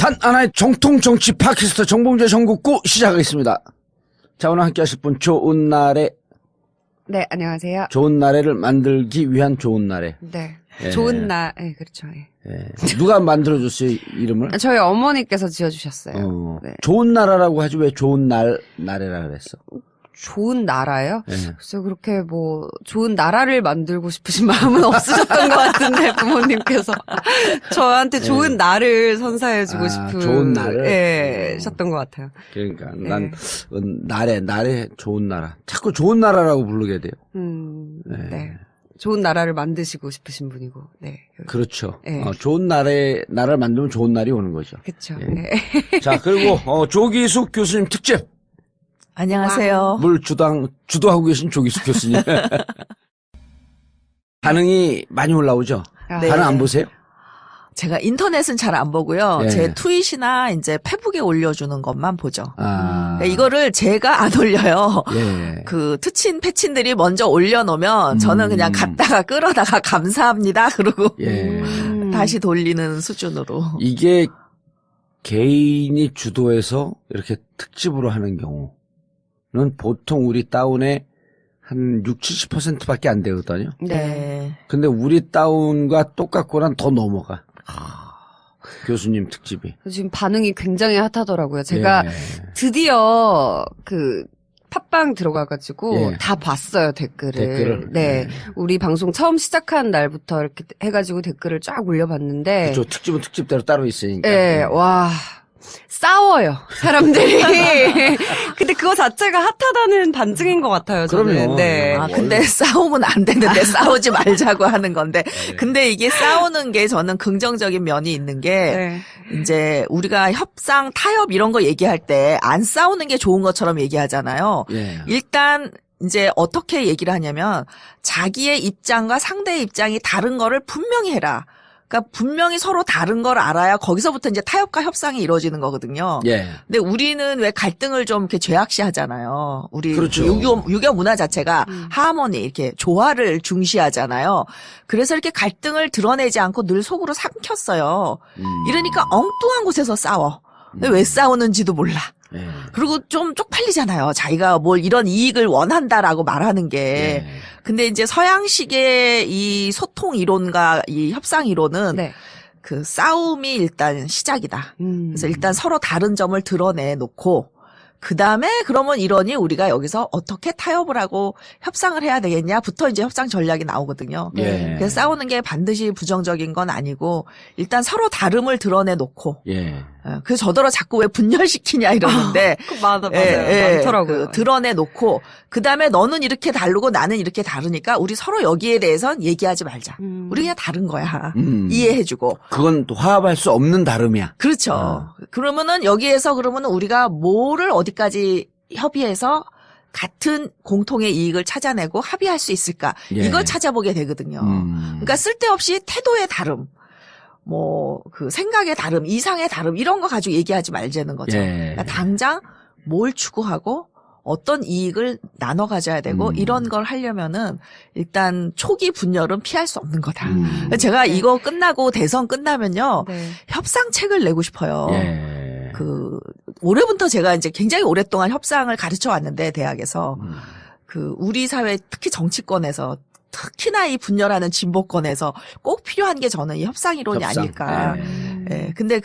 단 하나의 정통 정치 팟캐스트 정봉재 정국구 시작하겠습니다. 자, 오늘 함께 하실 분 좋은 날에 네, 안녕하세요. 좋은 나래를 만들기 위한 좋은 나래. 네. 예. 좋은 날, 네, 그렇죠. 예. 예. 누가 만들어줬어요, 이름을? 저희 어머니께서 지어주셨어요. 네. 좋은 나라라고 하지 왜 좋은 나래라 그랬어? 좋은 나라요? 예. 글쎄요, 그렇게 뭐, 좋은 나라를 만들고 싶으신 마음은 없으셨던 것 같은데, 부모님께서. 저한테 좋은 날을 선사해주고 싶은. 좋은 날을? 예, 셨던 것 같아요. 그러니까, 네. 난, 나래, 좋은 나라. 자꾸 좋은 나라라고 부르게 돼요. 네. 좋은 나라를 만드시고 싶으신 분이고, 네. 그렇죠. 네. 좋은 나라를 만들면 좋은 날이 오는 거죠. 그쵸. 예. 네. 자, 그리고, 조기숙 교수님 특집. 안녕하세요. 물 주도하고 계신 조기숙 교수님. 반응이 많이 올라오죠? 네. 반응 안 보세요? 제가 인터넷은 잘 안 보고요. 예. 제 트윗이나 이제 페북에 올려주는 것만 보죠. 네, 이거를 제가 안 올려요. 예. 그 패친들이 먼저 올려놓으면 저는 그냥 갔다가 끌어다가 감사합니다. 그러고 예. 다시 돌리는 수준으로. 이게 개인이 주도해서 이렇게 특집으로 하는 경우는 보통 우리 다운의 한 60-70%밖에 안 되거든요. 네. 근데 우리 다운과 똑같고난 더 넘어가. 교수님 특집이. 지금 반응이 굉장히 핫하더라고요. 제가 예. 드디어 팟빵 들어가가지고 예. 다 봤어요, 댓글을. 댓글을? 네. 예. 우리 방송 처음 시작한 날부터 이렇게 해가지고 댓글을 쫙 올려봤는데. 그쵸, 특집은 특집대로 따로 있으니까. 예, 와. 싸워요, 사람들이. 근데 그거 자체가 핫하다는 반증인 것 같아요, 저는. 그럼요. 네. 근데 싸우면 안 되는데 싸우지 말자고 하는 건데. 근데 이게 싸우는 게 저는 긍정적인 면이 있는 게 네. 이제 우리가 협상, 타협 이런 거 얘기할 때 안 싸우는 게 좋은 것처럼 얘기하잖아요. 예. 일단 이제 어떻게 얘기를 하냐면 자기의 입장과 상대의 입장이 다른 거를 분명히 해라. 그러니까 분명히 서로 다른 걸 알아야 거기서부터 이제 타협과 협상이 이루어지는 거거든요. 예. 근데 우리는 왜 갈등을 좀 이렇게 죄악시하잖아요. 우리 그렇죠. 유교 문화 자체가 하모니 이렇게 조화를 중시하잖아요. 그래서 이렇게 갈등을 드러내지 않고 늘 속으로 삼켰어요. 이러니까 엉뚱한 곳에서 싸워. 근데 왜 싸우는지도 몰라. 예. 그리고 좀 쪽팔리잖아요. 자기가 뭘 이런 이익을 원한다라고 말하는 게. 예. 근데 이제 서양식의 이 소통 이론과 이 협상 이론은 네. 그 싸움이 일단 시작이다. 그래서 일단 서로 다른 점을 드러내 놓고 그 다음에 그러면 이러니 우리가 여기서 어떻게 타협을 하고 협상을 해야 되겠냐부터 이제 협상 전략이 나오거든요. 예. 그래서 싸우는 게 반드시 부정적인 건 아니고 일단 서로 다름을 드러내 놓고 예. 그래서 저더러 자꾸 왜 분열시키냐 이러는데 맞아요. 많더라고요. 드러내 놓고 그다음에 너는 이렇게 다르고 나는 이렇게 다르니까 우리 서로 여기에 대해선 얘기하지 말자. 우리 그냥 다른 거야. 이해해주고. 그건 또 화합할 수 없는 다름이야. 그렇죠. 그러면은 여기에서 그러면은 우리가 뭐를 어디까지 협의해서 같은 공통의 이익을 찾아내고 합의할 수 있을까? 예. 이걸 찾아보게 되거든요. 그러니까 쓸데없이 태도의 다름. 그 생각의 다름, 이상의 다름 이런 거 가지고 얘기하지 말자는 거죠. 예. 그러니까 당장 뭘 추구하고 어떤 이익을 나눠 가져야 되고 이런 걸 하려면은 일단 초기 분열은 피할 수 없는 거다. 제가 이거 끝나고 대선 끝나면요. 네. 협상책을 내고 싶어요. 예. 올해부터 제가 이제 굉장히 오랫동안 협상을 가르쳐 왔는데 대학에서 우리 사회 특히 정치권에서 특히나 이 분열하는 진보권에서 꼭 필요한 게 저는 이 협상 이론이 협상. 아닐까. 예. 예. 근데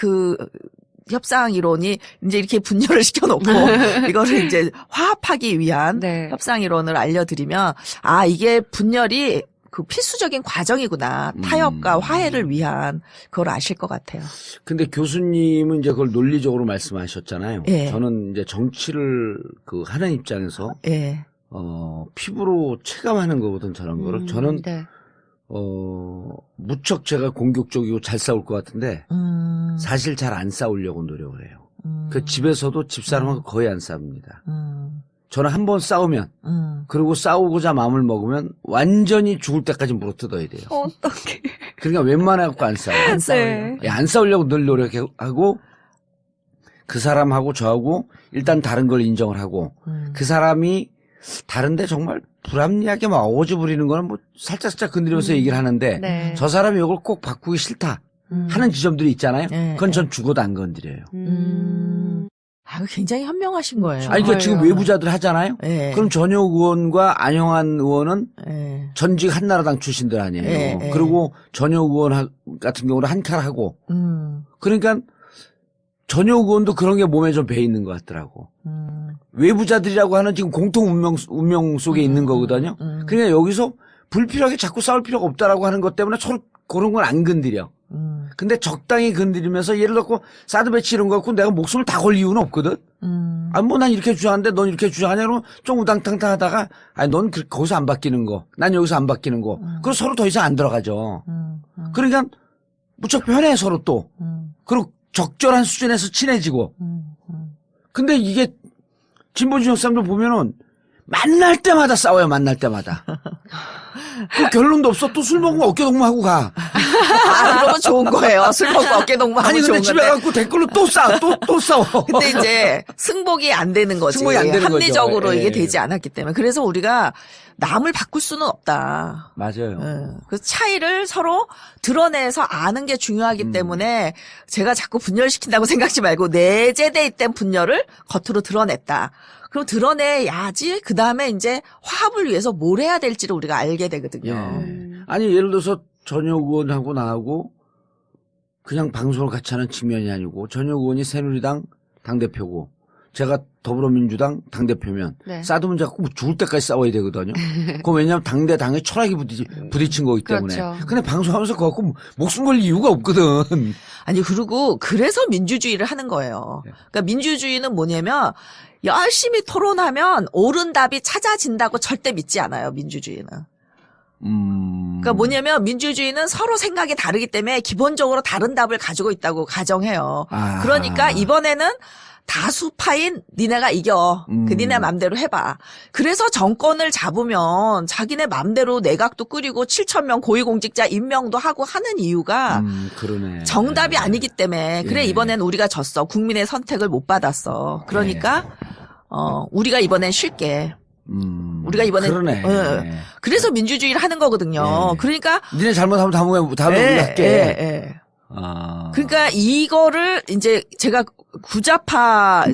협상 이론이 이제 이렇게 분열을 시켜놓고 이거를 이제 화합하기 위한 네. 협상 이론을 알려드리면 이게 분열이 필수적인 과정이구나. 타협과 화해를 위한 그걸 아실 것 같아요. 근데 교수님은 이제 그걸 논리적으로 말씀하셨잖아요. 예. 저는 이제 정치를 하는 입장에서 예. 피부로 체감하는 거거든, 저런 거를. 저는, 네. 무척 제가 공격적이고 잘 싸울 것 같은데, 사실 잘 안 싸우려고 노력을 해요. 그 집에서도 집사람하고 거의 안 싸웁니다. 저는 한 번 싸우면, 그리고 싸우고자 마음을 먹으면 완전히 죽을 때까지 물어뜯어야 돼요. 어떡해. 그러니까 웬만해갖고 안 싸워요. 안 싸워요. 네. 안 싸우려고 늘 노력하고, 그 사람하고 저하고 일단 다른 걸 인정을 하고, 그 사람이 다른데 정말 불합리하게 막 어거지 부리는 거는 뭐 살짝살짝 건드리면서 얘기를 하는데 네. 저 사람이 이걸 꼭 바꾸기 싫다. 하는 지점들이 있잖아요. 네, 그건 전 죽어도 안 건드려요. 아, 굉장히 현명하신 거예요. 아니, 그러니까 지금 정말요. 외부자들 하잖아요. 네. 그럼 전혁 의원과 안영환 의원은 네. 전직 한나라당 출신들 아니에요. 네. 그리고 전혁 의원 같은 경우는 한 칼 하고. 그러니까 전혁 의원도 그런 게 몸에 좀 배 있는 것 같더라고. 외부자들이라고 하는 지금 공통 운명 속에 있는 거거든요. 그러니까 여기서 불필요하게 자꾸 싸울 필요가 없다라고 하는 것 때문에 서로 그런 건 안 건드려. 근데 적당히 건드리면서 예를 들어 사드 배치 이런 거 갖고 내가 목숨을 다 걸 이유는 없거든. 아, 뭐 난 이렇게 주장하는데 넌 이렇게 주장하냐? 그러면 좀 우당탕탕 하다가 아니 넌 거기서 안 바뀌는 거. 난 여기서 안 바뀌는 거. 그럼 서로 더 이상 안 들어가죠. 그러니까 무척 편해 서로 또. 그리고 적절한 수준에서 친해지고. 근데 이게 진보진영 사람들 보면은 만날 때마다 싸워요. 만날 때마다. 그 결론도 없어. 또 술 먹으면 어깨동무하고 가. 아, 그러면 좋은 거예요. 술 먹고 어깨 동무하면 아니 근데 좋은 집에 건데. 가고 댓글로 또 싸워. 또 싸워. 근데 이제 승복이 안 되는 거지. 승복이 안 되는 합리적으로 거죠. 이게 예. 되지 않았기 때문에. 그래서 우리가 남을 바꿀 수는 없다. 맞아요. 그래서 차이를 서로 드러내서 아는 게 중요하기 때문에 제가 자꾸 분열시킨다고 생각하지 말고 내재돼 있던 분열을 겉으로 드러냈다. 그럼 드러내야지 그 다음에 이제 화합을 위해서 뭘 해야 될지를 우리가 알게 되거든요. 예. 아니 예를 들어서 전혁 의원하고 나하고 그냥 방송을 같이 하는 측면이 아니고 전혁 의원이 새누리당 당대표고 제가 더불어민주당 당대표면 네. 사드 문제 갖고 뭐 죽을 때까지 싸워야 되거든요. 그거 왜냐하면 당의 철학이 부딪힌 거기 때문에. 그렇죠. 근데 방송하면서 그거 갖고 목숨 걸 이유가 없거든. 아니 그리고 그래서 민주주의를 하는 거예요. 그러니까 민주주의는 뭐냐면 열심히 토론하면 옳은 답이 찾아진다고 절대 믿지 않아요. 민주주의는. 그러니까 뭐냐면 민주주의는 서로 생각이 다르기 때문에 기본적으로 다른 답을 가지고 있다고 가정해요. 아. 그러니까 이번에는 다수파인 니네가 이겨. 그 니네 맘대로 해봐. 그래서 정권을 잡으면 자기네 맘대로 내각도 꾸리고 7,000명 고위공직자 임명도 하고 하는 이유가 그러네. 정답이 아니기 때문에 그래 예. 이번엔 우리가 졌어. 국민의 선택을 못 받았어. 그러니까 우리가 이번엔 쉴게. 우리가 이번엔 그러네. 그래서 민주주의를 하는 거거든요. 예. 그러니까 니네 잘못하면 다음에 우리가 할게. 아. 그러니까 이거를 이제 제가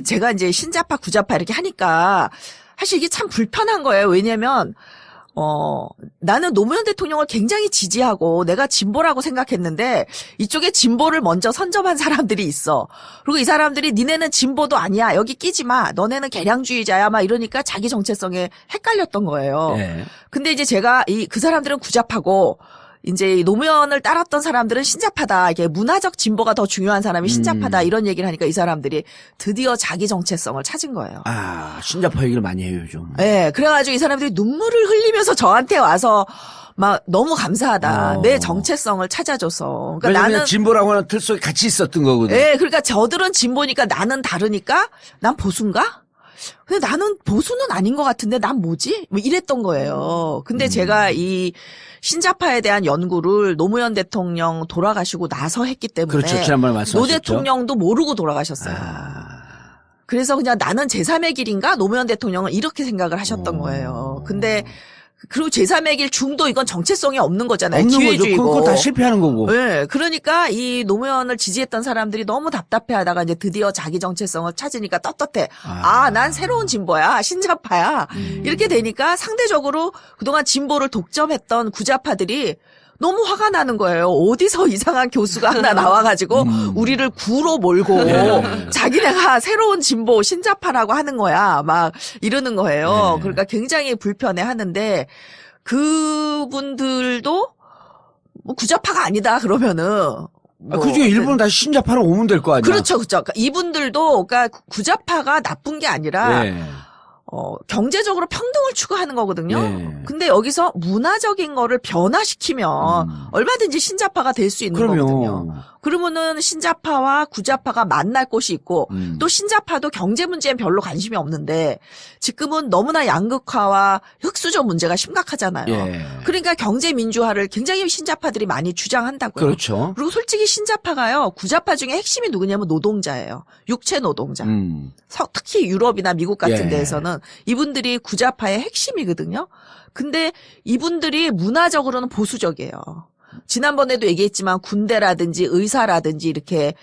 제가 이제 신자파 구자파 이렇게 하니까 사실 이게 참 불편한 거예요. 왜냐면 나는 노무현 대통령을 굉장히 지지하고 내가 진보라고 생각했는데 이쪽에 진보를 먼저 선점한 사람들이 있어. 그리고 이 사람들이 니네는 진보도 아니야. 여기 끼지 마. 너네는 개량주의자야. 막 이러니까 자기 정체성에 헷갈렸던 거예요. 예. 근데 이제 제가 그 사람들은 구자파고 이제 노무현을 따랐던 사람들은 신자파다. 이게 문화적 진보가 더 중요한 사람이 신자파다. 이런 얘기를 하니까 이 사람들이 드디어 자기 정체성을 찾은 거예요. 아, 신자파 얘기를 많이 해요, 요즘. 네, 그래가지고 이 사람들이 눈물을 흘리면서 저한테 와서 막 너무 감사하다. 내 정체성을 찾아줘서. 그러니까 왜냐면 나는 진보라고 하는 틀 속에 같이 있었던 거거든. 네, 그러니까 저들은 진보니까 나는 다르니까 난 보수인가? 근데 나는 보수는 아닌 것 같은데 난 뭐지? 뭐 이랬던 거예요. 근데 제가 이 신자파에 대한 연구를 노무현 대통령 돌아가시고 나서 했기 때문에 그렇죠. 지난번에 말씀하셨죠. 노 대통령도 모르고 돌아가셨어요. 그래서 그냥 나는 제3의 길인가? 노무현 대통령은 이렇게 생각을 하셨던 거예요. 근데 그리고 제3의 길 중도 이건 정체성이 없는 거잖아요. 없는 거죠. 기회주의고. 그거 다 실패하는 거고. 네, 그러니까 이 노무현을 지지했던 사람들이 너무 답답해하다가 이제 드디어 자기 정체성을 찾으니까 떳떳해. 난 새로운 진보야, 신자파야. 이렇게 되니까 상대적으로 그동안 진보를 독점했던 구자파들이 너무 화가 나는 거예요. 어디서 이상한 교수가 하나 나와가지고 우리를 구로 몰고 자기네가 새로운 진보 신자파라고 하는 거야. 막 이러는 거예요. 그러니까 굉장히 불편해 하는데 그분들도 뭐 구자파가 아니다 그러면은 그중에 일부는 다시 신자파로 오면 될 거 아니야. 그렇죠, 그렇죠. 그러니까 이분들도 그러니까 구자파가 나쁜 게 아니라 경제적으로 평등을 추구하는 거거든요. 근데 여기서 문화적인 거를 변화시키면 얼마든지 신자파가 될 수 있는 거거든요. 그러면은 신자파와 구자파가 만날 곳이 있고 또 신자파도 경제 문제엔 별로 관심이 없는데 지금은 너무나 양극화와 흑수저 문제가 심각하잖아요. 그러니까 경제 민주화를 굉장히 신자파들이 많이 주장한다고요. 그렇죠. 그리고 솔직히 신자파가요. 구자파 중에 핵심이 누구냐면 노동자예요. 육체 노동자. 특히 유럽이나 미국 같은 데에서는 이분들이 구자파의 핵심이거든요. 근데 이분들이 문화적으로는 보수적이에요. 지난번에도 얘기했지만 군대라든지 의사라든지 이렇게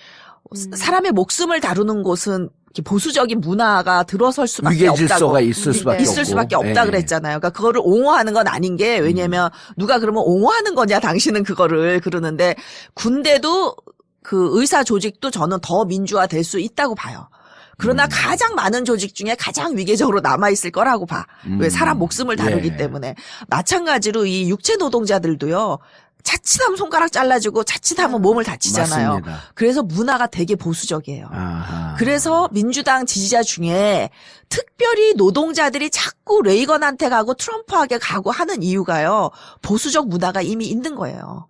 사람의 목숨을 다루는 곳은 이렇게 보수적인 문화가 들어설 수밖에 위계 없다고. 질서가 있을 수밖에 있을 없고. 수밖에 없다 예. 그랬잖아요. 그러니까 그거를 옹호하는 건 아닌 게 왜냐면 누가 그러면 옹호하는 거냐 당신은 그거를 그러는데 군대도 그 의사 조직도 저는 더 민주화될 수 있다고 봐요. 그러나 가장 많은 조직 중에 가장 위계적으로 남아있을 거라고 봐. 왜 사람 목숨을 다루기 예. 때문에. 마찬가지로 이 육체 노동자들도요. 자칫하면 손가락 잘라주고 자칫하면 몸을 다치잖아요. 맞습니다. 그래서 문화가 되게 보수적이에요. 아하. 그래서 민주당 지지자 중에 특별히 노동자들이 자꾸 레이건한테 가고 트럼프에게 가고 하는 이유가요. 보수적 문화가 이미 있는 거예요.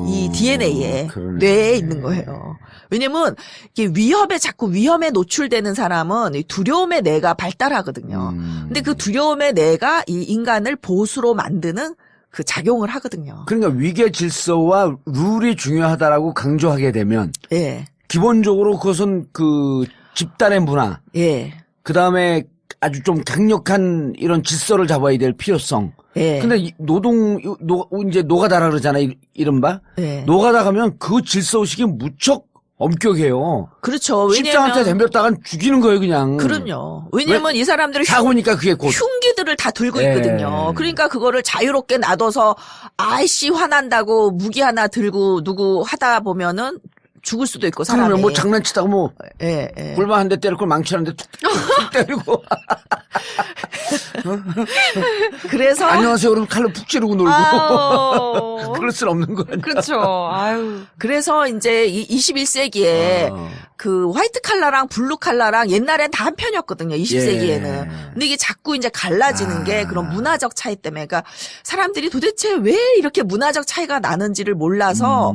이 DNA에 그러네. 뇌에 있는 거예요. 왜냐면 이게 자꾸 위험에 노출되는 사람은 이 두려움의 뇌가 발달하거든요. 근데 그 두려움의 뇌가 이 인간을 보수로 만드는 그 작용을 하거든요. 그러니까 위계 질서와 룰이 중요하다라고 강조하게 되면 예. 기본적으로 그것은 그 집단의 문화, 예. 그 다음에 아주 좀 강력한 이런 질서를 잡아야 될 필요성. 예. 근데 이제 노가다라 그러잖아요. 이른바. 예. 노가다 가면 그 질서 의식이 무척 엄격해요. 그렇죠. 십자한테 왜냐면 덤볐다간 죽이는 거예요, 그냥. 그럼요. 왜냐면 이 사람들은 사고니까 그게 곧. 흉기들을 다 들고 예. 있거든요. 그러니까 그거를 자유롭게 놔둬서 아이씨 화난다고 무기 하나 들고 누구 하다 보면은 죽을 수도 있고 사람이. 그러면 뭐 장난치다가 뭐 예, 예. 골반 한 대 때릴 걸 망치 한 대 툭툭 때리고 그래서 안녕하세요 그러면 칼로 푹 찌르고 놀고 아우. 그럴 순 없는 거 아니야. 그렇죠. 아유. 그래서 이제 이 21세기에 어. 그 화이트 칼라랑 블루 칼라랑 옛날엔 다 한 편이었거든요. 20세기에는. 예. 근데 이게 자꾸 이제 갈라지는 게 그런 문화적 차이 때문에 그러니까 사람들이 도대체 왜 이렇게 문화적 차이가 나는지를 몰라서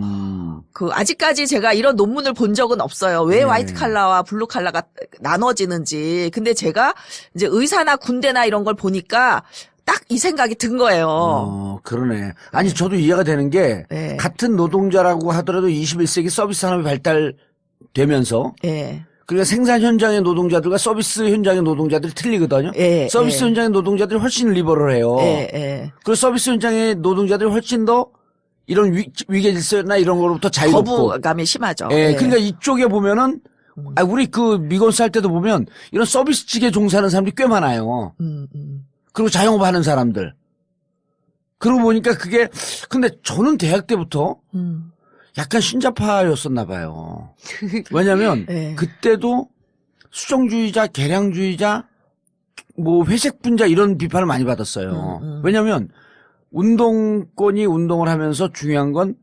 그 아직까지 제가 이런 논문을 본 적은 없어요. 왜 네. 화이트 칼라와 블루 칼라가 나눠지는지. 근데 제가 이제 의사나 군대나 이런 걸 보니까 딱 이 생각이 든 거예요. 그러네. 아니 저도 이해가 되는 게 네. 같은 노동자라고 하더라도 21세기 서비스 산업이 발달되면서 예. 그러니까 생산 현장의 노동자들과 서비스 현장의 노동자들이 틀리거든요. 예, 서비스 예. 현장의 노동자들이 훨씬 리버럴해요. 예, 예. 그리고 서비스 현장의 노동자들이 훨씬 더 이런 위계 질서나 이런 거로부터 자유롭고. 거부감이 심하죠. 예, 예. 그러니까 이쪽에 보면은 우리 그 미건스 할 때도 보면 이런 서비스 측에 종사하는 사람들이 꽤 많아요. 그리고 자영업 하는 사람들. 그러고 보니까 그게 근데 저는 대학 때부터 약간 신자파였었나 봐요. 왜냐면 예. 그때도 수정주의자, 개량주의자, 뭐 회색분자 이런 비판을 많이 받았어요. 왜냐면 운동권이 운동을 하면서 중요한 건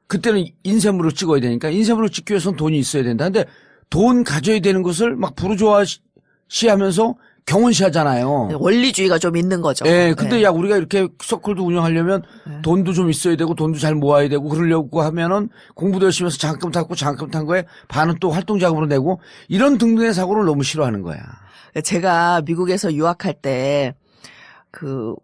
그때는 인쇄물을 찍어야 되니까 인쇄물을 찍기 위해서는 돈이 있어야 된다. 근데 돈 가져야 되는 것을 막 부르주아시하면서 경원시하잖아요. 원리주의가 좀 있는 거죠. 예, 근데 예. 야 우리가 이렇게 서클도 운영하려면 돈도 좀 있어야 되고 돈도 잘 모아야 되고 그러려고 하면은 공부도 열심히 해서 장학금 탔고 장학금 탄 거에 반은 또 활동 자금으로 내고 이런 등등의 사고를 너무 싫어하는 거야. 제가 미국에서 유학할 때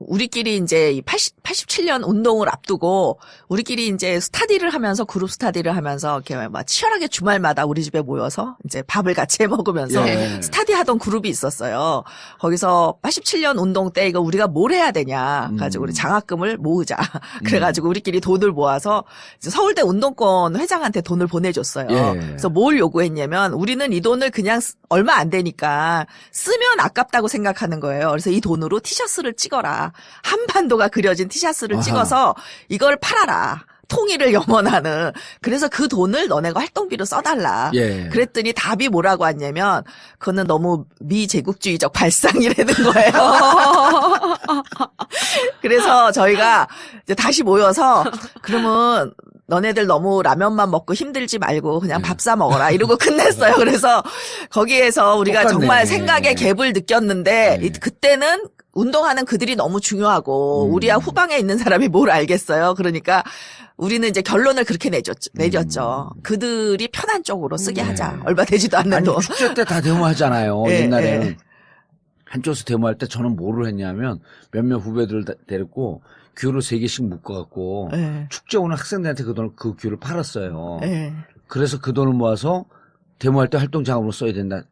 우리끼리 이제 87년 운동을 앞두고 우리끼리 이제 스타디를 하면서 그룹 스타디를 하면서 이렇게 막 치열하게 주말마다 우리 집에 모여서 이제 밥을 같이 해 먹으면서 예. 스타디 하던 그룹이 있었어요. 거기서 87년 운동 때 이거 우리가 뭘 해야 되냐 가지고 우리 장학금을 모으자. 그래가지고 우리끼리 돈을 모아서 이제 서울대 운동권 회장한테 돈을 보내줬어요. 예. 그래서 뭘 요구했냐면 우리는 이 돈을 그냥 얼마 안 되니까 쓰면 아깝다고 생각하는 거예요. 그래서 이 돈으로 티셔츠를 찍어라. 한반도가 그려진 티셔츠를 아하. 찍어서 이걸 팔아라. 통일을 염원하는. 그래서 그 돈을 너네가 활동비로 써달라. 예. 그랬더니 답이 뭐라고 왔냐면 그거는 너무 미제국주의적 발상이라는 거예요. 그래서 저희가 이제 다시 모여서 그러면 너네들 너무 라면만 먹고 힘들지 말고 그냥 밥 사 먹어라 이러고 끝냈어요. 그래서 거기에서 우리가 똑같네. 정말 생각의 갭을 느꼈는데 그때는 운동하는 그들이 너무 중요하고 우리야 후방에 있는 사람이 뭘 알겠어요. 그러니까 우리는 이제 결론을 그렇게 내렸죠. 그들이 편한 쪽으로 쓰게 하자. 얼마 되지도 않는 아니 돈. 축제 때 다 데모하잖아요. 예, 옛날에는 예. 한쪽에서 데모할 때 저는 뭐를 했냐면 몇몇 후배들을 데리고 귤을 3개씩 묶어갖고 예. 축제 오는 학생들한테 그 귤을 팔았어요. 예. 그래서 그 돈을 모아서 데모할 때 활동 자금으로 써야 된다.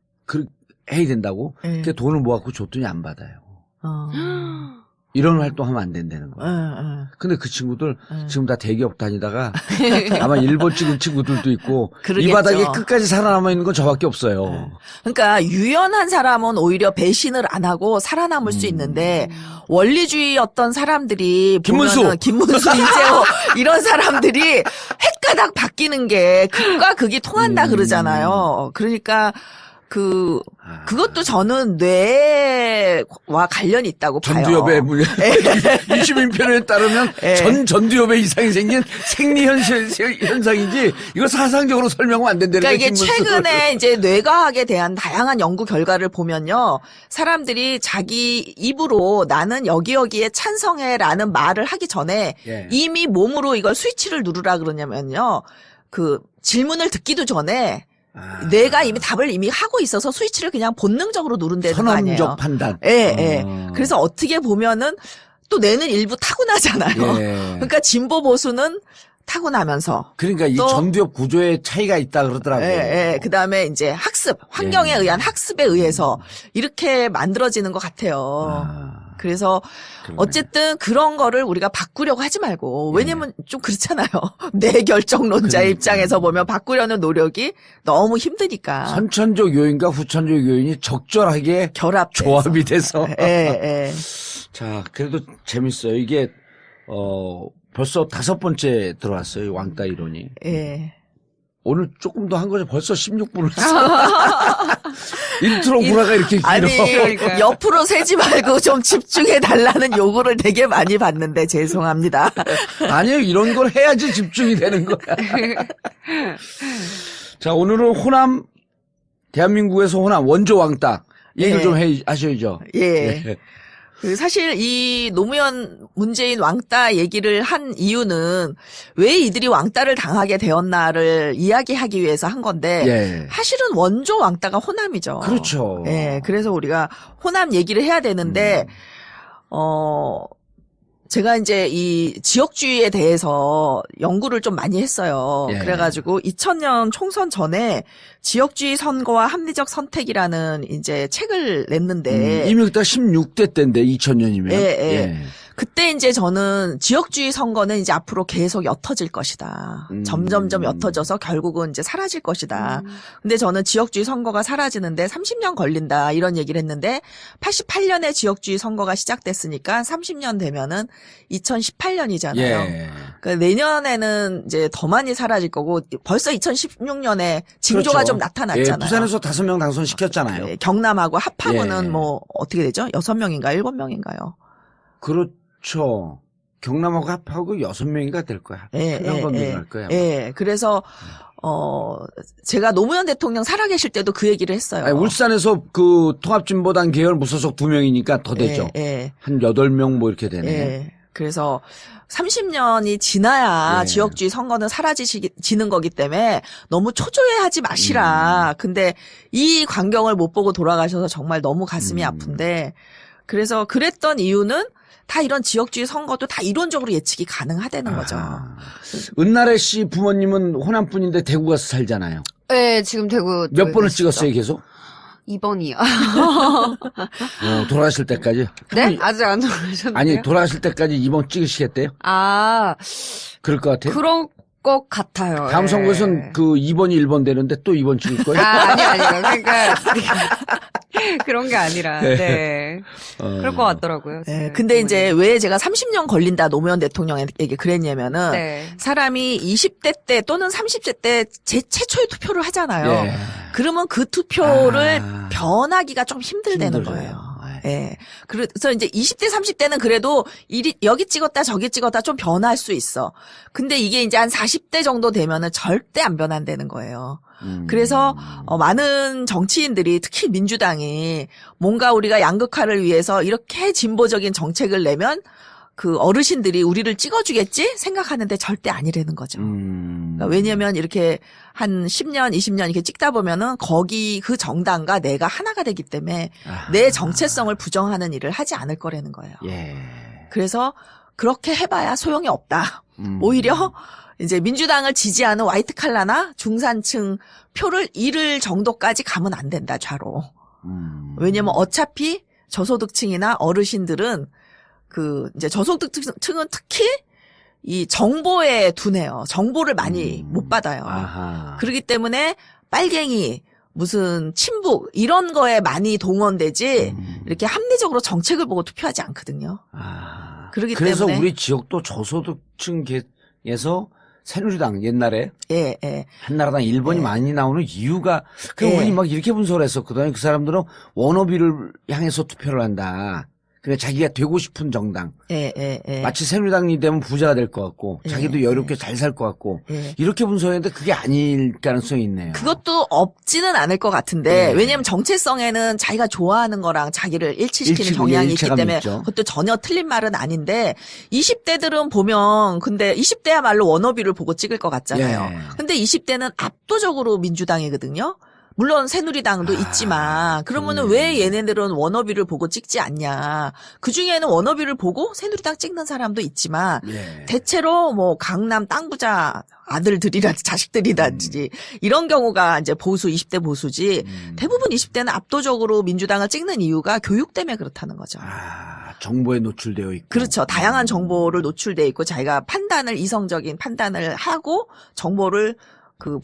해야 된다고. 예. 근데 돈을 모아갖고 줬더니 안 받아요. 이런 활동하면 안 된다는 거예요. 근데 그 친구들 지금 다 대기업 다니다가 아마 일본 찍은 친구들도 있고 그러겠죠. 이 바닥에 끝까지 살아남아 있는 건 저밖에 없어요. 그러니까 유연한 사람은 오히려 배신을 안 하고 살아남을 수 있는데 원리주의였던 사람들이 김문수. 보면은 김문수, 이재호 이런 사람들이 헷가닥 바뀌는 게 극과 극이 통한다 그러잖아요. 그러니까 그것도 저는 뇌와 관련이 있다고 봐요. 전두엽의 유시민편에 따르면 전두엽의 이상이 생긴 생리 현상이지 이거 사상적으로 설명하면 안 된다는 그러니까 거예요. 이게 최근에 이제 뇌과학에 대한 다양한 연구 결과를 보면요. 사람들이 자기 입으로 나는 여기에 찬성해라는 말을 하기 전에 이미 몸으로 이걸 스위치를 누르라 그러냐면요. 그 질문을 듣기도 전에 뇌가 이미 답을 이미 하고 있어서 스위치를 그냥 본능적으로 누른다는 거 아니에요. 선언적 판단. 예. 그래서 어떻게 보면은 또 뇌는 일부 타고나잖아요. 그러니까 진보 보수는 타고나면서. 그러니까 이 또 전두엽 구조에 차이가 있다 그러더라고요. 그다음에 이제 학습, 환경에 의한 학습에 의해서 이렇게 만들어지는 것 같아요. 그래서 어쨌든 그런 거를 우리가 바꾸려고 하지 말고 왜냐면 좀 그렇잖아요. 내 결정론자의 입장에서 보면 바꾸려는 노력이 너무 힘드니까. 선천적 요인과 후천적 요인이 적절하게 결합돼서. 조합이 돼서. 자, 그래도 재밌어요. 이게 벌써 5번째 들어왔어요. 왕따 이론이. 오늘 조금 더 한 거죠. 벌써 16분을 인트로 구라가 이렇게 길어. 아니, 옆으로 세지 말고 좀 집중해 달라는 요구를 되게 많이 받는데 죄송합니다. 아니요. 이런 걸 해야지 집중이 되는 거야. 자, 오늘은 호남, 대한민국에서 호남 원조 왕따 얘기를 좀 하셔야죠. 사실 이 노무현 문재인 왕따 얘기를 한 이유는 왜 이들이 왕따를 당하게 되었나를 이야기하기 위해서 한 건데 사실은 원조 왕따가 호남이죠. 그렇죠. 그래서 우리가 호남 얘기를 해야 되는데 제가 이제 이 지역주의에 대해서 연구를 좀 많이 했어요. 그래가지고 2000년 총선 전에 지역주의 선거와 합리적 선택이라는 이제 책을 냈는데. 이미 그때 16대 때인데 2000년이면. 그때 이제 저는 지역주의 선거는 이제 앞으로 계속 옅어질 것이다. 점점점 옅어져서 결국은 이제 사라질 것이다. 근데 저는 지역주의 선거가 사라지는데 30년 걸린다 이런 얘기를 했는데 88년에 지역주의 선거가 시작됐으니까 30년 되면은 2018년이잖아요. 그러니까 내년에는 이제 더 많이 사라질 거고 벌써 2016년에 징조가 좀 나타났잖아요. 부산에서 5명 당선시켰잖아요. 경남하고 합하고는 뭐 어떻게 되죠? 6명인가 7명인가요? 그렇죠. 경남하고 합하고 6명인가 될 거야. 할 거야. 그래서 제가 노무현 대통령 살아계실 때도 그 얘기를 했어요. 아니, 울산에서 그 통합진보당 계열 무소속 2명이니까 더 되죠. 한 8명 뭐 이렇게 되네. 그래서 30년이 지나야 지역주의 선거는 사라지는 거기 때문에 너무 초조해하지 마시라. 근데 이 광경을 못 보고 돌아가셔서 정말 너무 가슴이 아픈데 그래서 그랬던 이유는 다 이런 지역주의 선거도 다 이론적으로 예측이 가능하다는 거죠. 은나래 씨 부모님은 호남 분인데 대구 가서 살잖아요. 네, 지금 대구. 몇 번을 찍었어요, 계속? 2번이요. 돌아가실 때까지? 네? 아직 안 돌아가셨는데요? 아니, 돌아가실 때까지 2번 찍으시겠대요? 그럴 것 같아요? 그럴 것 같아요. 다음 선거에서는 그 2번이 1번 되는데 또 2번 찍을 거예요? 아니요. 그러니까. 그런 게 아니라, 그럴 것 같더라고요. 근데 이제 왜 제가 30년 걸린다 노무현 대통령에게 그랬냐면은, 사람이 20대 때 또는 30대 때 최초의 투표를 하잖아요. 그러면 그 투표를 변하기가 좀 힘들다는 거예요. 그래서 이제 20대, 30대는 그래도 여기 찍었다 저기 찍었다 좀 변할 수 있어. 근데 이게 이제 한 40대 정도 되면은 절대 안 변한다는 거예요. 그래서 많은 정치인들이 특히 민주당이 뭔가 우리가 양극화를 위해서 이렇게 진보적인 정책을 내면 그 어르신들이 우리를 찍어주겠지 생각하는데 절대 아니라는 거죠. 그러니까 왜냐면 이렇게 한 10년, 20년 이렇게 찍다 보면은 거기 그 정당과 내가 하나가 되기 때문에 내 정체성을 부정하는 일을 하지 않을 거라는 거예요. 그래서 그렇게 해봐야 소용이 없다. 오히려 이제 민주당을 지지하는 화이트 칼라나 중산층 표를 잃을 정도까지 가면 안 된다, 좌로. 왜냐면 어차피 저소득층이나 어르신들은 이제 저소득층은 특히 이 정보에 둔해요. 정보를 많이 못 받아요. 아하. 그렇기 때문에 빨갱이, 무슨 친북 이런 거에 많이 동원되지 이렇게 합리적으로 정책을 보고 투표하지 않거든요. 아. 그렇기 그래서 때문에 우리 지역도 저소득층에서 새누리당 옛날에 예, 예. 한나라당 1번이 예. 많이 나오는 이유가 그 예. 우리 막 이렇게 분석을 했었거든요. 그 사람들은 워너비를 향해서 투표를 한다. 그냥 자기가 되고 싶은 정당. 예, 예, 예. 마치 새누리당이 되면 부자가 될 것 같고 예, 자기도 여유롭게 잘 살 것 같고 예. 이렇게 분석했는데 그게 아닐 가능성이 있네요. 그것도 없지는 않을 것 같은데 네. 왜냐하면 정체성에는 자기가 좋아하는 거랑 자기를 일치시키는 경향이 있기 일체감이 때문에 있죠. 그것도 전혀 틀린 말은 아닌데 20대들은 보면 근데 20대야말로 워너비를 보고 찍을 것 같잖아요. 예. 근데 20대는 압도적으로 민주당이거든요. 물론 새누리당도 있지만 그러면은 왜 얘네들은 워너비를 보고 찍지 않냐. 그중에는 워너비를 보고 새누리당 찍는 사람도 있지만 예. 대체로 뭐 강남 땅 부자 아들들이라든지 자식들이라든지 이런 경우가 이제 보수 20대 보수지 대부분 20대는 압도적으로 민주당을 찍는 이유가 교육 때문에 그렇다는 거죠. 아, 정보에 노출되어 있고. 그렇죠. 다양한 정보를 노출돼 있고 자기가 이성적인 판단을 하고 정보를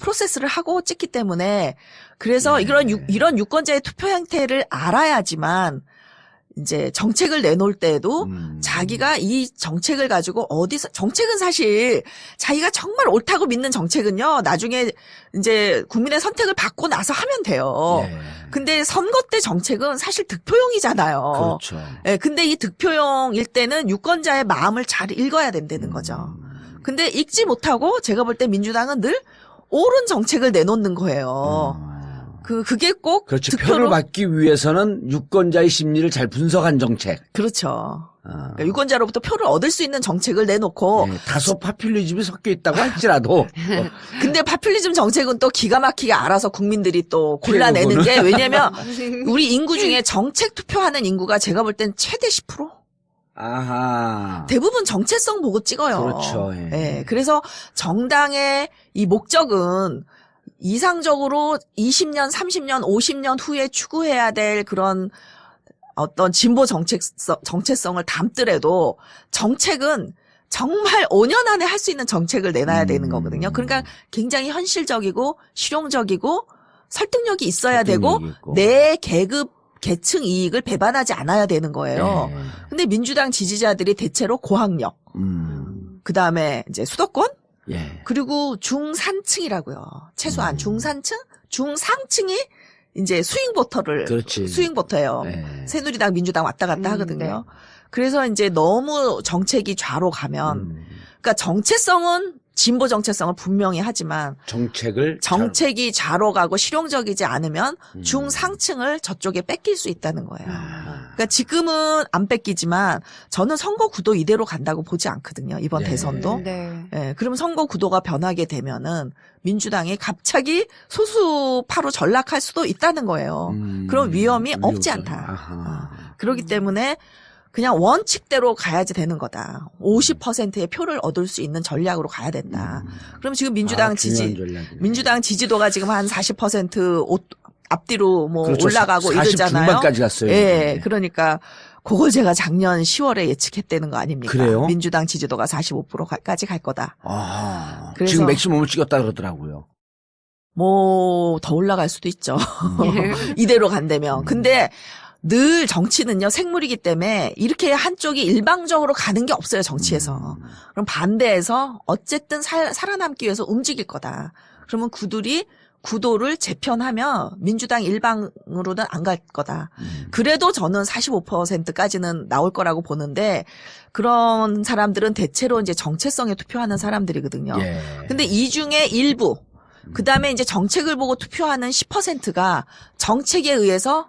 프로세스를 하고 찍기 때문에 그래서 이런 유권자의 투표 형태를 알아야지만 이제 정책을 내놓을 때에도 자기가 이 정책을 가지고 정책은 사실 자기가 정말 옳다고 믿는 정책은요, 나중에 이제 국민의 선택을 받고 나서 하면 돼요. 예. 근데 선거 때 정책은 사실 득표용이잖아요. 그렇죠. 예, 근데 이 득표용일 때는 유권자의 마음을 잘 읽어야 된다는 거죠. 근데 읽지 못하고 제가 볼 때 민주당은 늘 옳은 정책을 내놓는 거예요. 그게 꼭 그렇죠. 득표로 표를 받기 위해서는 유권자의 심리를 잘 분석한 정책. 그렇죠. 그러니까 유권자로부터 표를 얻을 수 있는 정책을 내놓고 예, 다소 파퓰리즘이 섞여 있다고 할지라도 근데 파퓰리즘 정책은 또 기가 막히게 알아서 국민들이 또 골라내는 게 왜냐면 우리 인구 중에 정책 투표하는 인구가 제가 볼 땐 최대 10%? 아하. 대부분 정체성 보고 찍어요. 그렇죠. 예. 예, 그래서 정당의 이 목적은 이상적으로 20년, 30년, 50년 후에 추구해야 될 그런 어떤 진보 정체성을 담더라도 정책은 정말 5년 안에 할 수 있는 정책을 내놔야 되는 거거든요. 그러니까 굉장히 현실적이고 실용적이고 설득력이 있어야 되고 있고. 내 계층 이익을 배반하지 않아야 되는 거예요. 예. 근데 민주당 지지자들이 대체로 고학력, 그다음에 이제 수도권, 예. 그리고 중산층이라고요. 최소한 중산층, 중상층이 이제 그렇지. 스윙 보터예요. 예. 새누리당, 민주당 왔다 갔다 하거든요. 그래서 이제 너무 정책이 좌로 가면, 그러니까 정체성은 진보 정체성을 분명히 하지만 정책이 좌로 가고 실용적이지 않으면 중상층을 저쪽에 뺏길 수 있다는 거예요. 그러니까 지금은 안 뺏기지만 저는 선거 구도 이대로 간다고 보지 않거든요. 이번 네. 대선도. 네. 예, 그럼 선거 구도가 변하게 되면은 민주당이 갑자기 소수파로 전락할 수도 있다는 거예요. 그런 위험이 없지 않다. 그렇기 때문에 그냥 원칙대로 가야지 되는 거다. 50%의 표를 얻을 수 있는 전략으로 가야 된다. 그럼 지금 민주당 지지도가 지금 한 40% 앞뒤로 뭐 그렇죠. 올라가고 40 이러잖아요. 중반까지 갔어요. 예, 그러니까 그걸 제가 작년 10월에 예측했다는 거 아닙니까? 그래요? 민주당 지지도가 45%까지 갈 거다. 아, 그래서 지금 맥시멈을 찍었다 그러더라고요. 뭐 더 올라갈 수도 있죠. 이대로 간다면. 근데 늘 정치는요, 생물이기 때문에 이렇게 한쪽이 일방적으로 가는 게 없어요, 정치에서. 그럼 반대해서 어쨌든 살아남기 위해서 움직일 거다. 그러면 구도를 재편하면 민주당 일방으로는 안 갈 거다. 그래도 저는 45%까지는 나올 거라고 보는데 그런 사람들은 대체로 이제 정체성에 투표하는 사람들이거든요. 예. 근데 이 중에 일부, 그 다음에 이제 정책을 보고 투표하는 10%가 정책에 의해서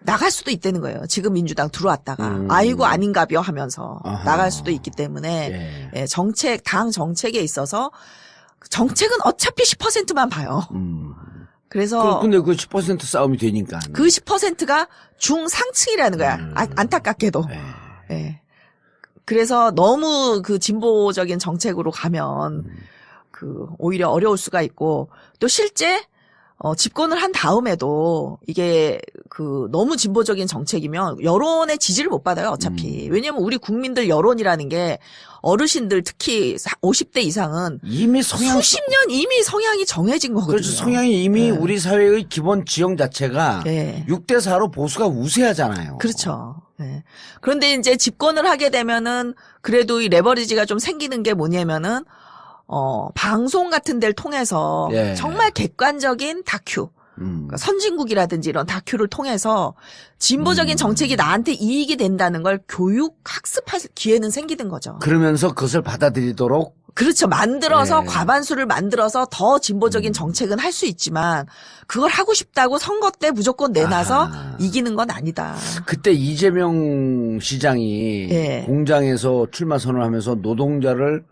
나갈 수도 있다는 거예요. 지금 민주당 들어왔다가 아이고 아닌가벼 하면서 아하. 나갈 수도 있기 때문에 예, 당 정책에 있어서 정책은 어차피 10%만 봐요. 그래서 근데 그 10% 싸움이 되니까. 그 10%가 중상층이라는 거야. 안타깝게도. 예. 그래서 너무 그 진보적인 정책으로 가면 오히려 어려울 수가 있고 또 실제 집권을 한 다음에도 이게 너무 진보적인 정책이면 여론의 지지를 못 받아요, 어차피. 왜냐면 우리 국민들 여론이라는 게 어르신들 특히 50대 이상은 이미 수십 년 이미 성향이 정해진 거거든요. 그렇죠. 성향이 이미 우리 사회의 기본 지형 자체가 6대 4로 보수가 우세하잖아요. 그렇죠. 네. 그런데 이제 집권을 하게 되면은 그래도 이 레버리지가 좀 생기는 게 뭐냐면은 방송 같은 데를 통해서 정말 객관적인 다큐, 그러니까 선진국이라든지 이런 다큐를 통해서 진보적인 정책이 나한테 이익이 된다는 걸 교육, 학습할 기회는 생기는 거죠. 그러면서 그것을 받아들이도록 그렇죠. 만들어서 과반수를 만들어서 더 진보적인 정책은 할 수 있지만 그걸 하고 싶다고 선거 때 무조건 내놔서 이기는 건 아니다. 그때 이재명 시장이 공장에서 출마 선언하면서 노동자를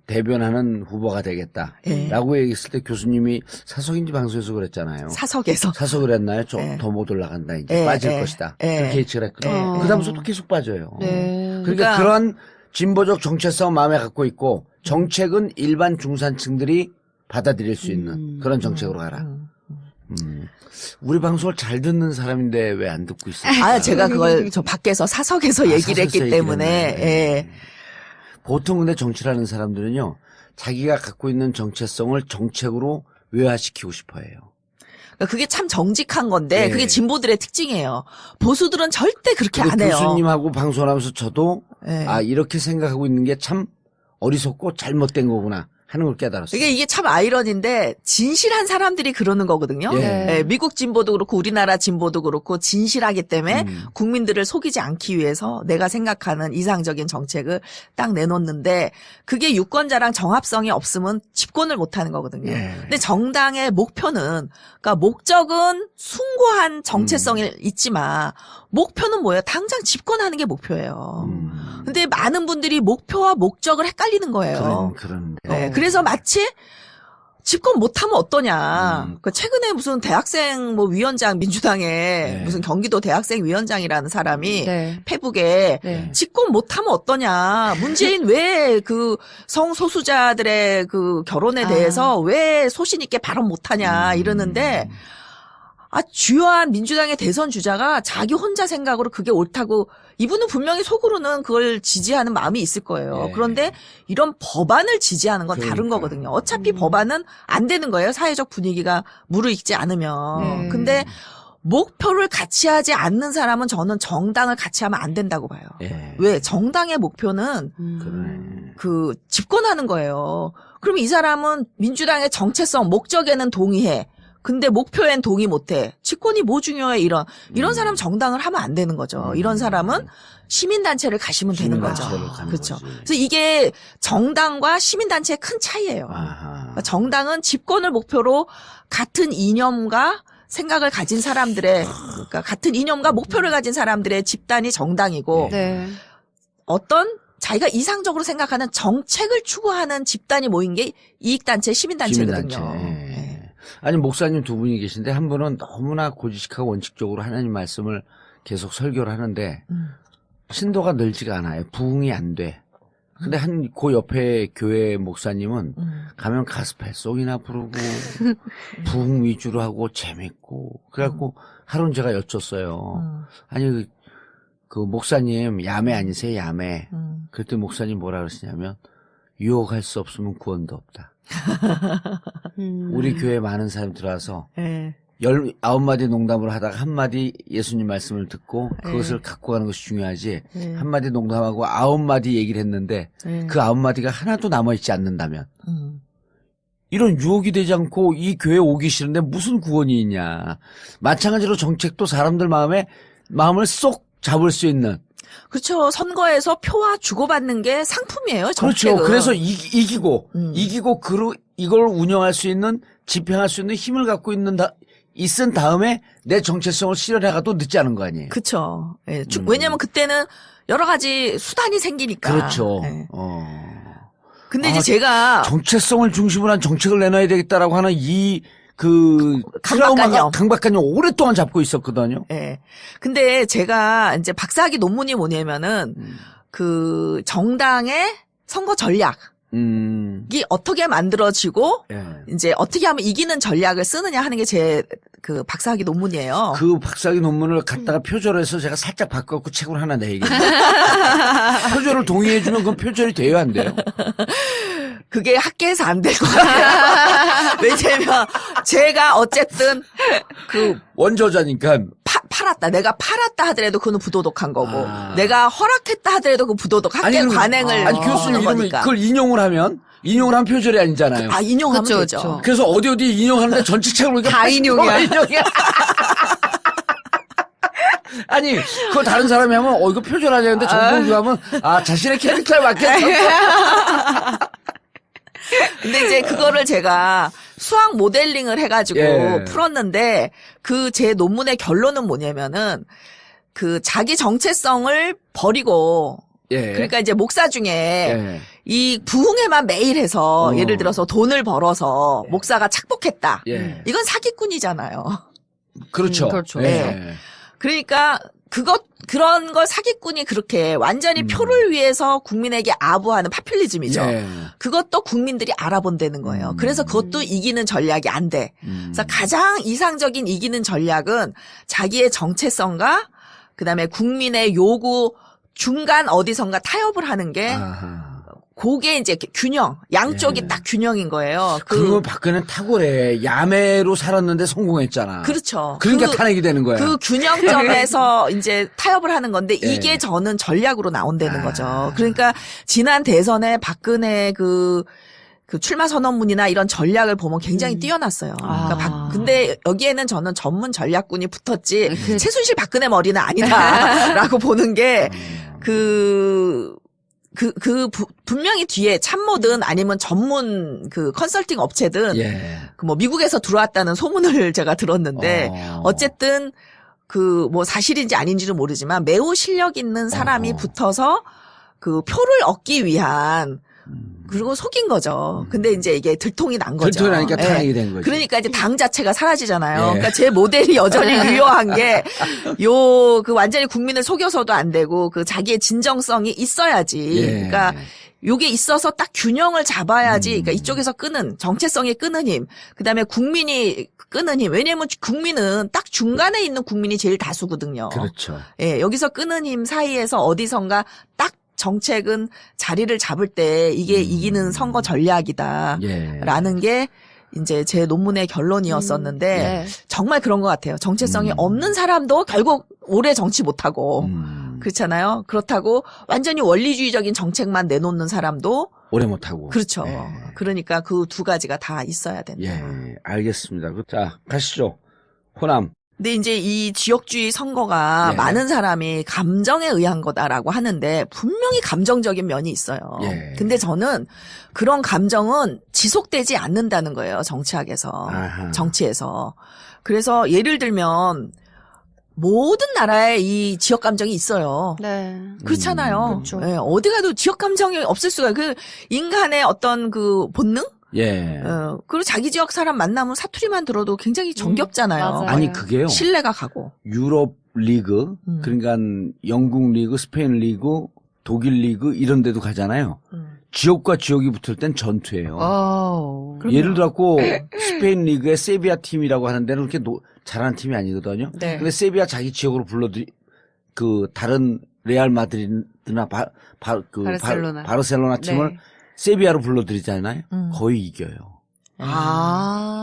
대변하는 후보가 되겠다라고 얘기했을 때 교수님이 사석인지 방송에서 그랬잖아요. 사석을 했나요? 더 못 올라간다. 이제 빠질 것이다. 그렇게 예측을 했거든요. 그 다음부터 계속 빠져요. 그러니까 그런 진보적 정체성 마음에 갖고 있고 정책은 일반 중산층들이 받아들일 수 있는 그런 정책으로 가라. 우리 방송을 잘 듣는 사람인데 왜 안 듣고 있어요? 제가 그걸 밖에서 사석에서 얘기를 했기 때문에. 보통 근데 정치를 하는 사람들은요, 자기가 갖고 있는 정체성을 정책으로 외화시키고 싶어 해요. 그게 참 정직한 건데, 그게 진보들의 특징이에요. 보수들은 절대 그렇게 안 해요. 교수님하고 방송하면서 저도, 이렇게 생각하고 있는 게 참 어리석고 잘못된 거구나 하는 걸 깨달았어요. 이게 참 아이러니인데, 진실한 사람들이 그러는 거거든요. 미국 진보도 그렇고, 우리나라 진보도 그렇고, 진실하기 때문에 국민들을 속이지 않기 위해서 내가 생각하는 이상적인 정책을 딱 내놓는데, 그게 유권자랑 정합성이 없으면 집권을 못 하는 거거든요. 근데 정당의 목표는, 그러니까 목적은 숭고한 정체성이 있지만, 목표는 뭐예요? 당장 집권하는 게 목표예요. 근데 많은 분들이 목표와 목적을 헷갈리는 거예요. 그런데. 그래서 마치 집권 못하면 어떠냐. 최근에 무슨 대학생 위원장 민주당에 무슨 경기도 대학생 위원장이라는 사람이 페북에 집권 못하면 어떠냐. 문재인 왜 성소수자들의 결혼에 대해서 왜 소신 있게 발언 못하냐 이러는데 주요한 민주당의 대선 주자가 자기 혼자 생각으로 그게 옳다고 이분은 분명히 속으로는 그걸 지지하는 마음이 있을 거예요. 그런데 이런 법안을 지지하는 건 다른 거거든요. 어차피 법안은 안 되는 거예요. 사회적 분위기가 무르익지 않으면. 근데 목표를 같이 하지 않는 사람은 저는 정당을 같이 하면 안 된다고 봐요. 왜? 정당의 목표는 집권하는 거예요. 그럼 이 사람은 민주당의 정체성, 목적에는 동의해. 근데 목표엔 동의 못해. 집권이 뭐 중요해 이런 사람 정당을 하면 안 되는 거죠. 이런 사람은 시민단체를 가시면 되는 거죠. 그렇죠. 그래서 이게 정당과 시민단체의 큰 차이예요. 그러니까 정당은 집권을 목표로 같은 이념과 생각을 가진 사람들의 그러니까 같은 이념과 목표를 가진 사람들의 집단이 정당이고 어떤 자기가 이상적으로 생각하는 정책을 추구하는 집단이 모인 게 이익단체, 시민단체거든요. 아니 목사님 두 분이 계신데 한 분은 너무나 고지식하고 원칙적으로 하나님 말씀을 계속 설교를 하는데 신도가 늘지가 않아요. 부흥이 안 돼. 근데 그 옆에 교회 목사님은 가면 가스펠송이나 부르고 부흥 위주로 하고 재밌고 그래갖고 하루는 제가 여쭸어요. 아니 그 목사님 야매 아니세요? 야매. 그랬더니 목사님 뭐라 그러시냐면 유혹할 수 없으면 구원도 없다. 우리 교회에 많은 사람이 들어와서 19마디 농담을 하다가 한마디 예수님 말씀을 듣고 그것을 갖고 가는 것이 중요하지 한마디 농담하고 9마디 얘기를 했는데 그 9마디가 하나도 남아있지 않는다면 이런 유혹이 되지 않고 이 교회에 오기 싫은데 무슨 구원이 있냐. 마찬가지로 정책도 사람들 마음을 쏙 잡을 수 있는 그렇죠. 선거에서 표와 주고받는 게 상품이에요. 정책은. 그렇죠. 그래서 이기고 이걸 운영할 수 있는 집행할 수 있는 힘을 갖고 있은 다음에 내 정체성을 실현해가도 늦지 않은 거 아니에요. 그렇죠. 왜냐하면 그때는 여러 가지 수단이 생기니까. 그렇죠. 근데 이제 제가 정체성을 중심으로 한 정책을 내놔야 되겠다라고 하는 강박관념 오랫동안 잡고 있었거든요. 근데 제가 이제 박사학위 논문이 뭐냐면은 정당의 선거 전략, 어떻게 만들어지고 예. 이제 어떻게 하면 이기는 전략을 쓰느냐 하는 게 제 그 박사학위 논문이에요. 그 박사학위 논문을 갖다가 표절해서 제가 살짝 바꿔갖고 책으로 하나 내야겠네요. 표절을 동의해주면 그건 표절이 돼요, 안 돼요? 그게 학계에서 안 될 것 같아요. 왜냐면 제가 어쨌든 그 원저자니까. 팔았다. 내가 팔았다 하더라도 그건 부도덕한 거고 아. 내가 허락했다 하더라도 그 부도덕 학계 그럼- 관행을 아니, 교수님 하는 이러면 거니까. 그걸 인용을 하면 표절이 아니잖아요. 아 인용하면 그쵸, 되죠. 그쵸. 그래서 어디 인용하는데 전체 책을 보니까 다 80% 인용이야. 인용이야. 아니, 그거 다른 사람이 하면, 이거 표절하자는데 정봉주가 하면, 자신의 캐릭터에 맞겠어. 근데 이제 그거를 제가 수학 모델링을 해가지고 예. 풀었는데 그 제 논문의 결론은 뭐냐면은 그 자기 정체성을 버리고 예. 그러니까 이제 목사 중에 예. 이 부흥회만 매일 해서 어. 예를 들어서 돈을 벌어서 목사가 착복했다. 예. 이건 사기꾼이잖아요. 그렇죠. 그렇죠. 예. 그러니까 그런 걸 사기꾼이 그렇게 완전히 표를 위해서 국민에게 아부하는 파퓰리즘이죠. 예. 그것도 국민들이 알아본다는 거예요. 그래서 그것도 이기는 전략이 안 돼. 그래서 가장 이상적인 이기는 전략은 자기의 정체성과 그다음에 국민의 요구 중간 어디선가 타협을 하는 게 아하. 그게 이제 균형, 양쪽이 예. 딱 균형인 거예요. 그러면 박근혜는 탁월해. 야매로 살았는데 성공했잖아. 그렇죠. 그러니까 탄핵이 되는 거야. 그 균형점에서 이제 타협을 하는 건데 예. 이게 저는 전략으로 나온다는 거죠. 그러니까 지난 대선에 박근혜 그 출마 선언문이나 이런 전략을 보면 굉장히 뛰어났어요. 그러니까 근데 여기에는 저는 전문 전략군이 붙었지 최순실 박근혜 머리는 아니다라고 보는 게 분명히 뒤에 참모든 아니면 전문 그 컨설팅 업체든 예. 그 뭐 미국에서 들어왔다는 소문을 제가 들었는데 어쨌든 그 뭐 사실인지 아닌지는 모르지만 매우 실력 있는 사람이 붙어서 그 표를 얻기 위한 그리고 속인 거죠. 근데 이제 이게 들통이 난 거죠. 들통이 나니까 예. 탄핵이 된 거죠. 그러니까 이제 당 자체가 사라지잖아요. 예. 그러니까 제 모델이 여전히 유효한 게 그 완전히 국민을 속여서도 안 되고 그 자기의 진정성이 있어야지. 예. 그러니까 요게 있어서 딱 균형을 잡아야지. 그러니까 이쪽에서 끄는 정체성이 끄는 힘, 그다음에 국민이 끄는 힘. 왜냐하면 국민은 딱 중간에 있는 국민이 제일 다수거든요. 그렇죠. 예, 여기서 끄는 힘 사이에서 어디선가 딱 정책은 자리를 잡을 때 이게 이기는 선거 전략이다. 예. 라는 게 이제 제 논문의 결론이었었는데 네. 정말 그런 것 같아요. 정체성이 없는 사람도 결국 오래 정치 못하고 그렇잖아요. 그렇다고 완전히 원리주의적인 정책만 내놓는 사람도 오래 못하고. 그렇죠. 예. 그러니까 그 두 가지가 다 있어야 된다. 예. 알겠습니다. 자, 가시죠. 호남. 근데 이제 이 지역주의 선거가 예. 많은 사람이 감정에 의한 거다라고 하는데 분명히 감정적인 면이 있어요. 예. 근데 저는 그런 감정은 지속되지 않는다는 거예요. 정치학에서. 아하. 정치에서. 그래서 예를 들면 모든 나라에 이 지역 감정이 있어요. 네. 그렇잖아요. 그렇죠. 예, 어디 가도 지역 감정이 없을 수가. 인간의 어떤 그 본능? 예. 그리고 자기 지역 사람 만나면 사투리만 들어도 굉장히 정겹잖아요. 맞아요. 아니, 그게요. 신뢰가 가고. 유럽 리그, 그러니까 영국 리그, 스페인 리그, 독일 리그 이런 데도 가잖아요. 지역과 지역이 붙을 땐 전투예요. 예를 들어갖고 스페인 리그의 세비야 팀이라고 하는 데는 그렇게 잘하는 팀이 아니거든요. 네. 근데 세비야 자기 지역으로 그 다른 레알 마드리드나 바르셀로나 팀을 네. 세비야로 불러들이잖아요. 거의 이겨요.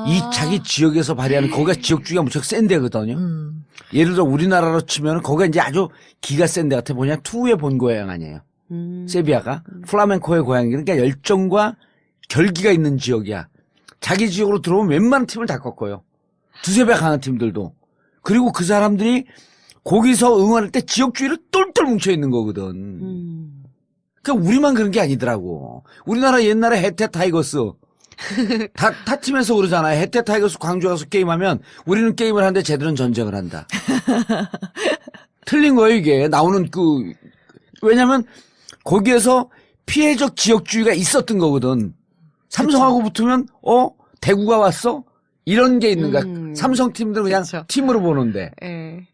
이 자기 지역에서 발휘하는 거기가 지역주의가 무척 센 데거든요. 예를 들어 우리나라로 치면 거기가 이제 아주 기가 센 데 같아. 뭐냐, 투의 본고향 아니에요. 세비야가 플라멘코의 고향이, 그러니까 열정과 결기가 있는 지역이야. 자기 지역으로 들어오면 웬만한 팀을 다 꺾어요. 두세 배 강한 팀들도. 그리고 그 사람들이 거기서 응원할 때 지역주의를 똘똘 뭉쳐 있는 거거든. 그러니까 우리만 그런 게 아니더라고. 우리나라 옛날에 해태 타이거스 타 팀에서 그러잖아요. 해태 타이거스 광주 가서 게임하면 우리는 게임을 하는데 쟤들은 전쟁을 한다. 틀린 거예요, 이게. 나오는 왜냐면 거기에서 피해적 지역주의가 있었던 거거든. 삼성하고 붙으면 대구가 왔어? 이런 게 있는 거야. 삼성 팀들은 그냥 그쵸. 팀으로 보는데. 예.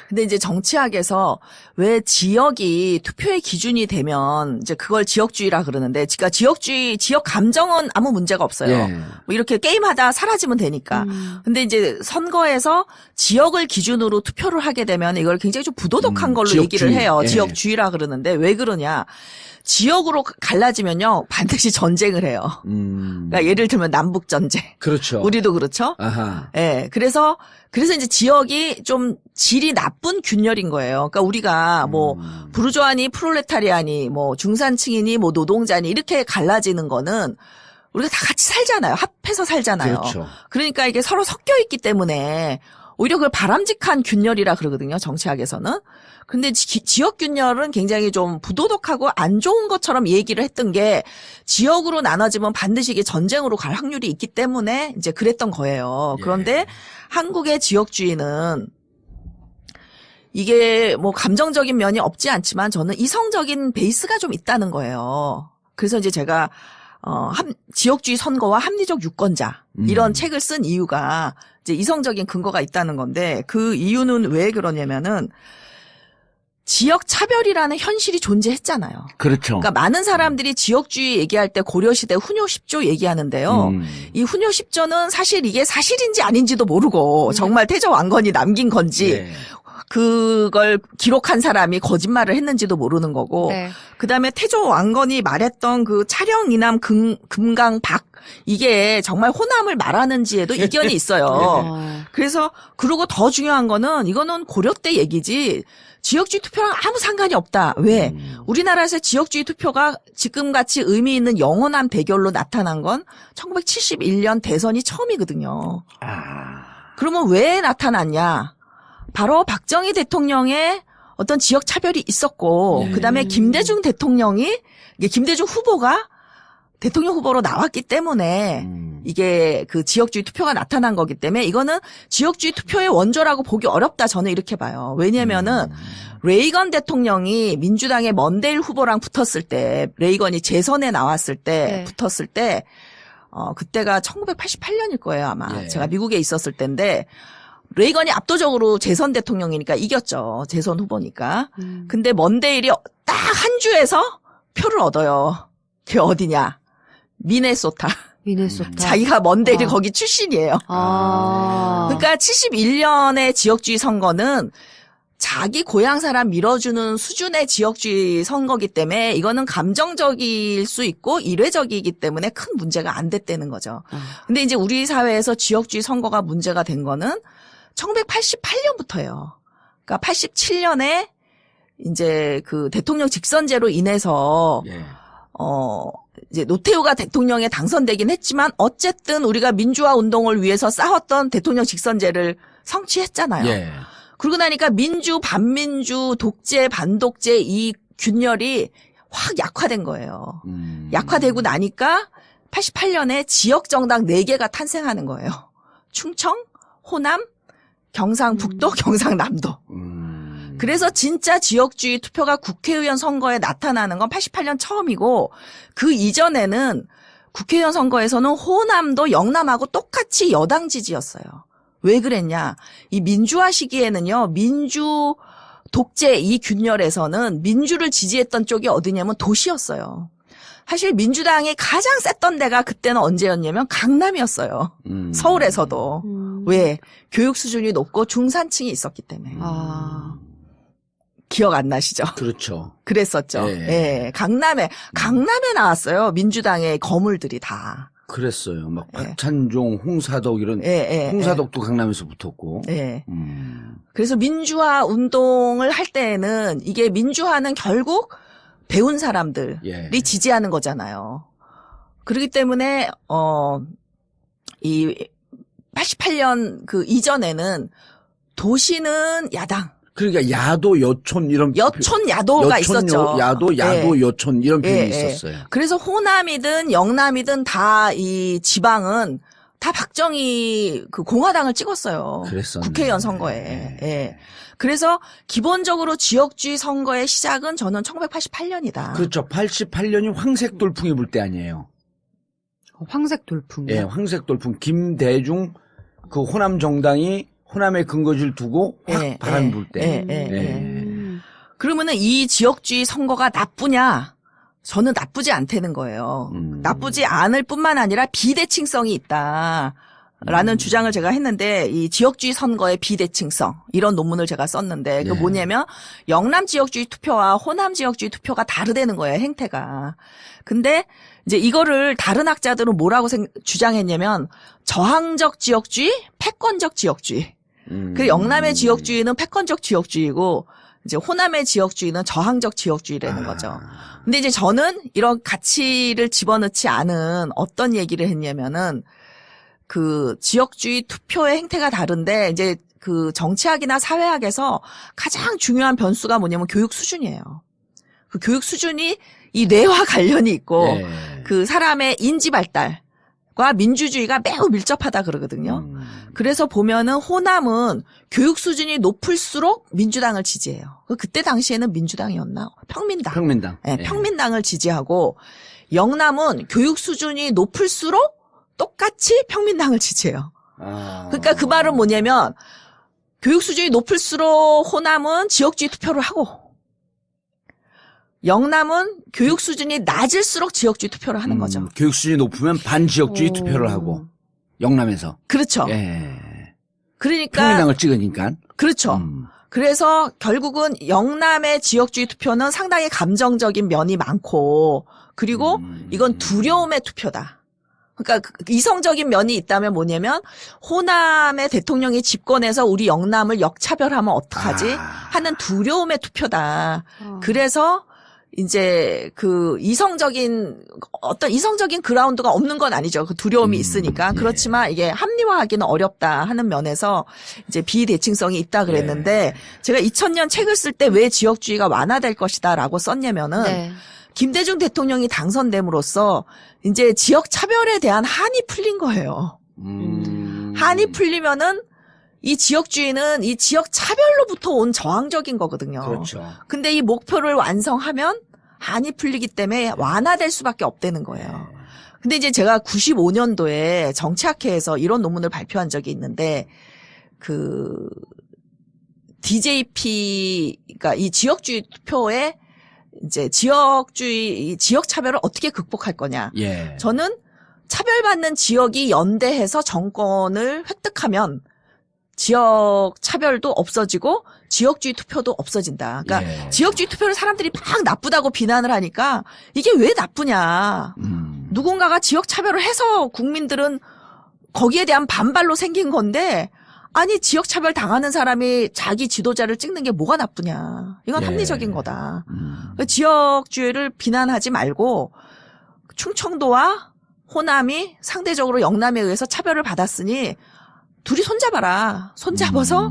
근데 이제 정치학에서 왜 지역이 투표의 기준이 되면 이제 그걸 지역주의라 그러는데, 그러니까 지역주의, 지역 감정은 아무 문제가 없어요. 예. 뭐 이렇게 게임하다 사라지면 되니까. 근데 이제 선거에서 지역을 기준으로 투표를 하게 되면 이걸 굉장히 좀 부도덕한 걸로 지역주의. 얘기를 해요. 예. 지역주의라 그러는데 왜 그러냐. 지역으로 갈라지면요, 반드시 전쟁을 해요. 그러니까 예를 들면 남북 전쟁. 그렇죠. 우리도 그렇죠. 아하. 예. 그래서 이제 지역이 좀 질이 나쁜 균열인 거예요. 그러니까 우리가 뭐 부르주아니 프롤레타리아니 뭐 중산층이니 뭐 노동자니 이렇게 갈라지는 거는 우리가 다 같이 살잖아요. 합해서 살잖아요. 그렇죠. 그러니까 이게 서로 섞여 있기 때문에 오히려 그걸 바람직한 균열이라 그러거든요. 정치학에서는. 근데 지역 균열은 굉장히 좀 부도덕하고 안 좋은 것처럼 얘기를 했던 게, 지역으로 나눠지면 반드시 이게 전쟁으로 갈 확률이 있기 때문에 이제 그랬던 거예요. 그런데 예. 한국의 지역주의는 이게 뭐 감정적인 면이 없지 않지만 저는 이성적인 베이스가 좀 있다는 거예요. 그래서 이제 제가 지역주의 선거와 합리적 유권자 이런 책을 쓴 이유가 이제 이성적인 근거가 있다는 건데, 그 이유는 왜 그러냐면은 지역 차별이라는 현실이 존재했잖아요. 그렇죠. 그러니까 많은 사람들이 지역주의 얘기할 때 고려시대 훈요 10조 얘기하는데요. 이 훈요 10조는 사실 이게 사실인지 아닌지도 모르고 정말 태조 왕건이 남긴 건지 예. 그걸 기록한 사람이 거짓말을 했는지도 모르는 거고, 네. 그다음에 태조 왕건이 말했던 그 차령 이남 금강 박, 이게 정말 호남을 말하는지에도 이견이 있어요. 그래서 그리고 더 중요한 거는 이거는 고려 때 얘기지 지역주의 투표랑 아무 상관이 없다. 왜? 우리나라에서 지역주의 투표가 지금같이 의미 있는 영원한 대결로 나타난 건 1971년 대선이 처음이거든요. 그러면 왜 나타났냐? 바로 박정희 대통령의 어떤 지역 차별이 있었고, 그다음에 김대중 대통령이, 이게 김대중 후보가 대통령 후보로 나왔기 때문에 이게 그 지역주의 투표가 나타난 거기 때문에 이거는 지역주의 투표의 원조라고 보기 어렵다, 저는 이렇게 봐요. 왜냐면은 레이건 대통령이 민주당의 먼데일 후보랑 붙었을 때, 레이건이 재선에 나왔을 때, 네. 붙었을 때, 그때가 1988년일 거예요, 아마. 예. 제가 미국에 있었을 때인데, 레이건이 압도적으로 재선 대통령이니까 이겼죠. 재선 후보니까. 근데 먼데일이 딱 한 주에서 표를 얻어요. 그게 어디냐? 미네소타. 미네소타. 자기가 먼데일이 거기 출신이에요. 그러니까 71년의 지역주의 선거는 자기 고향 사람 밀어주는 수준의 지역주의 선거기 때문에 이거는 감정적일 수 있고 일회적이기 때문에 큰 문제가 안 됐다는 거죠. 근데 이제 우리 사회에서 지역주의 선거가 문제가 된 거는 1988년부터예요. 그러니까 87년에 이제 그 대통령 직선제로 인해서 예. 이제 노태우가 대통령에 당선되긴 했지만 어쨌든 우리가 민주화 운동을 위해서 싸웠던 대통령 직선제를 성취했잖아요. 예. 그러고 나니까 민주, 반민주, 독재, 반독재 이 균열이 확 약화된 거예요. 약화되고 나니까 88년에 지역정당 4개가 탄생하는 거예요. 충청, 호남, 경상북도, 경상남도. 그래서 진짜 지역주의 투표가 국회의원 선거에 나타나는 건 88년 처음이고, 그 이전에는 국회의원 선거에서는 호남도 영남하고 똑같이 여당 지지였어요. 왜 그랬냐? 이 민주화 시기에는요, 민주 독재 이 균열에서는 민주를 지지했던 쪽이 어디냐면 도시였어요. 사실 민주당이 가장 셌던 데가 그때는 언제였냐면 강남이었어요. 서울에서도. 왜? 교육 수준이 높고 중산층이 있었기 때문에. 기억 안 나시죠? 그렇죠. 그랬었죠. 예. 예. 강남에 나왔어요. 민주당의 거물들이 다. 그랬어요. 막 예. 박찬종, 홍사덕 이런 예. 홍사덕도 강남에서 붙었고. 예. 그래서 민주화 운동을 할 때에는 이게 민주화는 결국 배운 사람들이 예. 지지하는 거잖아요. 그렇기 때문에 이 88년 그 이전에는 도시는 야당, 그러니까 야도, 여촌 이런 여촌 야도가 여촌, 있었죠. 야도, 예. 여촌 이런 표현이 예. 있었어요. 그래서 호남이든 영남이든 다 이 지방은 다 박정희 그 공화당을 찍었어요. 그랬었네. 국회의원 선거에. 예. 그래서 기본적으로 지역주의 선거의 시작은 저는 1988년이다. 그렇죠. 88년이 황색 돌풍이 불 때 아니에요. 황색 돌풍이요? 예, 황색 돌풍. 김대중 그 호남 정당이 호남에 근거지를 두고 확 예, 바람 예, 불 때. 예, 예, 예. 음. 그러면은 이 지역주의 선거가 나쁘냐? 저는 나쁘지 않다는 거예요. 나쁘지 않을 뿐만 아니라 비대칭성이 있다라는 주장을 제가 했는데 이 지역주의 선거의 비대칭성 이런 논문을 제가 썼는데 그 네. 뭐냐면 영남 지역주의 투표와 호남 지역주의 투표가 다르다는 거예요. 행태가. 근데 이제 이거를 다른 학자들은 뭐라고 주장했냐면 저항적 지역주의, 패권적 지역주의. 그 영남의 지역주의는 패권적 지역주의고 이제 호남의 지역주의는 저항적 지역주의라는 거죠. 근데 이제 저는 이런 가치를 집어넣지 않은 어떤 얘기를 했냐면은 그 지역주의 투표의 행태가 다른데 이제 그 정치학이나 사회학에서 가장 중요한 변수가 뭐냐면 교육 수준이에요. 그 교육 수준이 이 뇌와 관련이 있고 예. 그 사람의 인지 발달과 민주주의가 매우 밀접하다 그러거든요. 그래서 보면은 호남은 교육 수준이 높을수록 민주당을 지지해요. 그때 당시에는 민주당이었나? 평민당. 평민당. 네, 평민당을 지지하고 영남은 교육 수준이 높을수록 똑같이 평민당을 지지해요. 그러니까 그 말은 뭐냐면 교육 수준이 높을수록 호남은 지역주의 투표를 하고 영남은 교육 수준이 낮을수록 지역주의 투표를 하는 거죠. 교육 수준이 높으면 반지역주의 투표를 하고 영남에서. 그렇죠. 예. 그러니까 평민당을 찍으니까. 그렇죠. 그래서 결국은 영남의 지역주의 투표는 상당히 감정적인 면이 많고 그리고 이건 두려움의 투표다. 그러니까 이성적인 면이 있다면 뭐냐면 호남의 대통령이 집권해서 우리 영남을 역차별하면 어떡하지 하는 두려움의 투표다. 그래서 이제 그 어떤 이성적인 그라운드가 없는 건 아니죠. 그 두려움이 있으니까. 그렇지만 이게 합리화하기는 어렵다 하는 면에서 이제 비대칭성이 있다 그랬는데 제가 2000년 책을 쓸 때 왜 지역주의가 완화될 것이다라고 썼냐면은 네. 김대중 대통령이 당선됨으로써 이제 지역 차별에 대한 한이 풀린 거예요. 한이 풀리면은 이 지역주의는 이 지역 차별로부터 온 저항적인 거거든요. 그렇죠. 근데 이 목표를 완성하면 한이 풀리기 때문에 완화될 수밖에 없다는 거예요. 근데 이제 제가 95년도에 정치학회에서 이런 논문을 발표한 적이 있는데 그 DJP가 이 지역주의 투표에 이제 지역 차별을 어떻게 극복할 거냐. 예. 저는 차별받는 지역이 연대해서 정권을 획득하면 지역 차별도 없어지고 지역주의 투표도 없어진다. 그러니까 예. 지역주의 투표를 사람들이 막 나쁘다고 비난을 하니까 이게 왜 나쁘냐. 누군가가 지역 차별을 해서 국민들은 거기에 대한 반발로 생긴 건데 아니 지역 차별 당하는 사람이 자기 지도자를 찍는 게 뭐가 나쁘냐. 이건 예. 합리적인 거다. 지역주의를 비난하지 말고 충청도와 호남이 상대적으로 영남에 의해서 차별을 받았으니 둘이 손잡아라. 손잡아서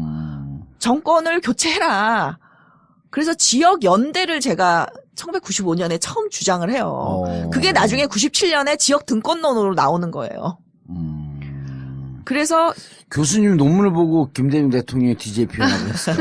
정권을 교체해라. 그래서 지역 연대를 제가 1995년에 처음 주장을 해요. 그게 나중에 97년에 지역 등권론으로 나오는 거예요. 그래서 교수님 논문을 보고 김대중 대통령이 DJ 표현하고 했어요.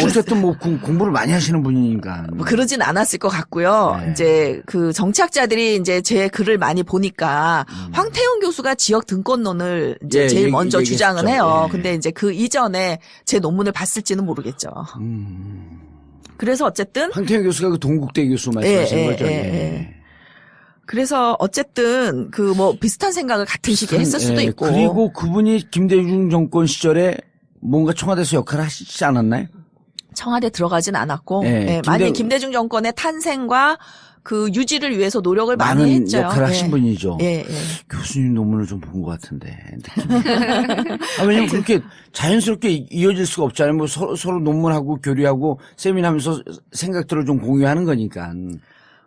어쨌든 뭐 공부를 많이 하시는 분이니까. 뭐 그러진 않았을 것 같고요. 네. 이제 그 정치학자들이 이제 제 글을 많이 보니까 황태용 교수가 지역 등권론을 이제 예, 제일 먼저 얘기했죠. 주장을 해요. 예. 근데 이제 그 이전에 제 논문을 봤을지는 모르겠죠. 그래서 어쨌든 황태영 교수가 그 동국대 교수 말씀하시는 거죠. 예. 그래서 어쨌든 그 뭐 비슷한 생각을 같은 시기에 했을 수도 예, 있고. 그리고 그분이 김대중 정권 시절에 뭔가 청와대에서 역할을 하시지 않았나요? 청와대 들어가진 않았고 예, 많이 김대중 정권의 탄생과 그 유지를 위해서 노력을 많이 많은 했죠. 역할을 하신 분이죠. 예, 예. 교수님 논문을 좀 본 것 같은데. 왜냐면 그렇게 자연스럽게 이어질 수가 없잖아요. 뭐 서로 논문하고 교류하고 세미나하면서 생각들을 좀 공유하는 거니까.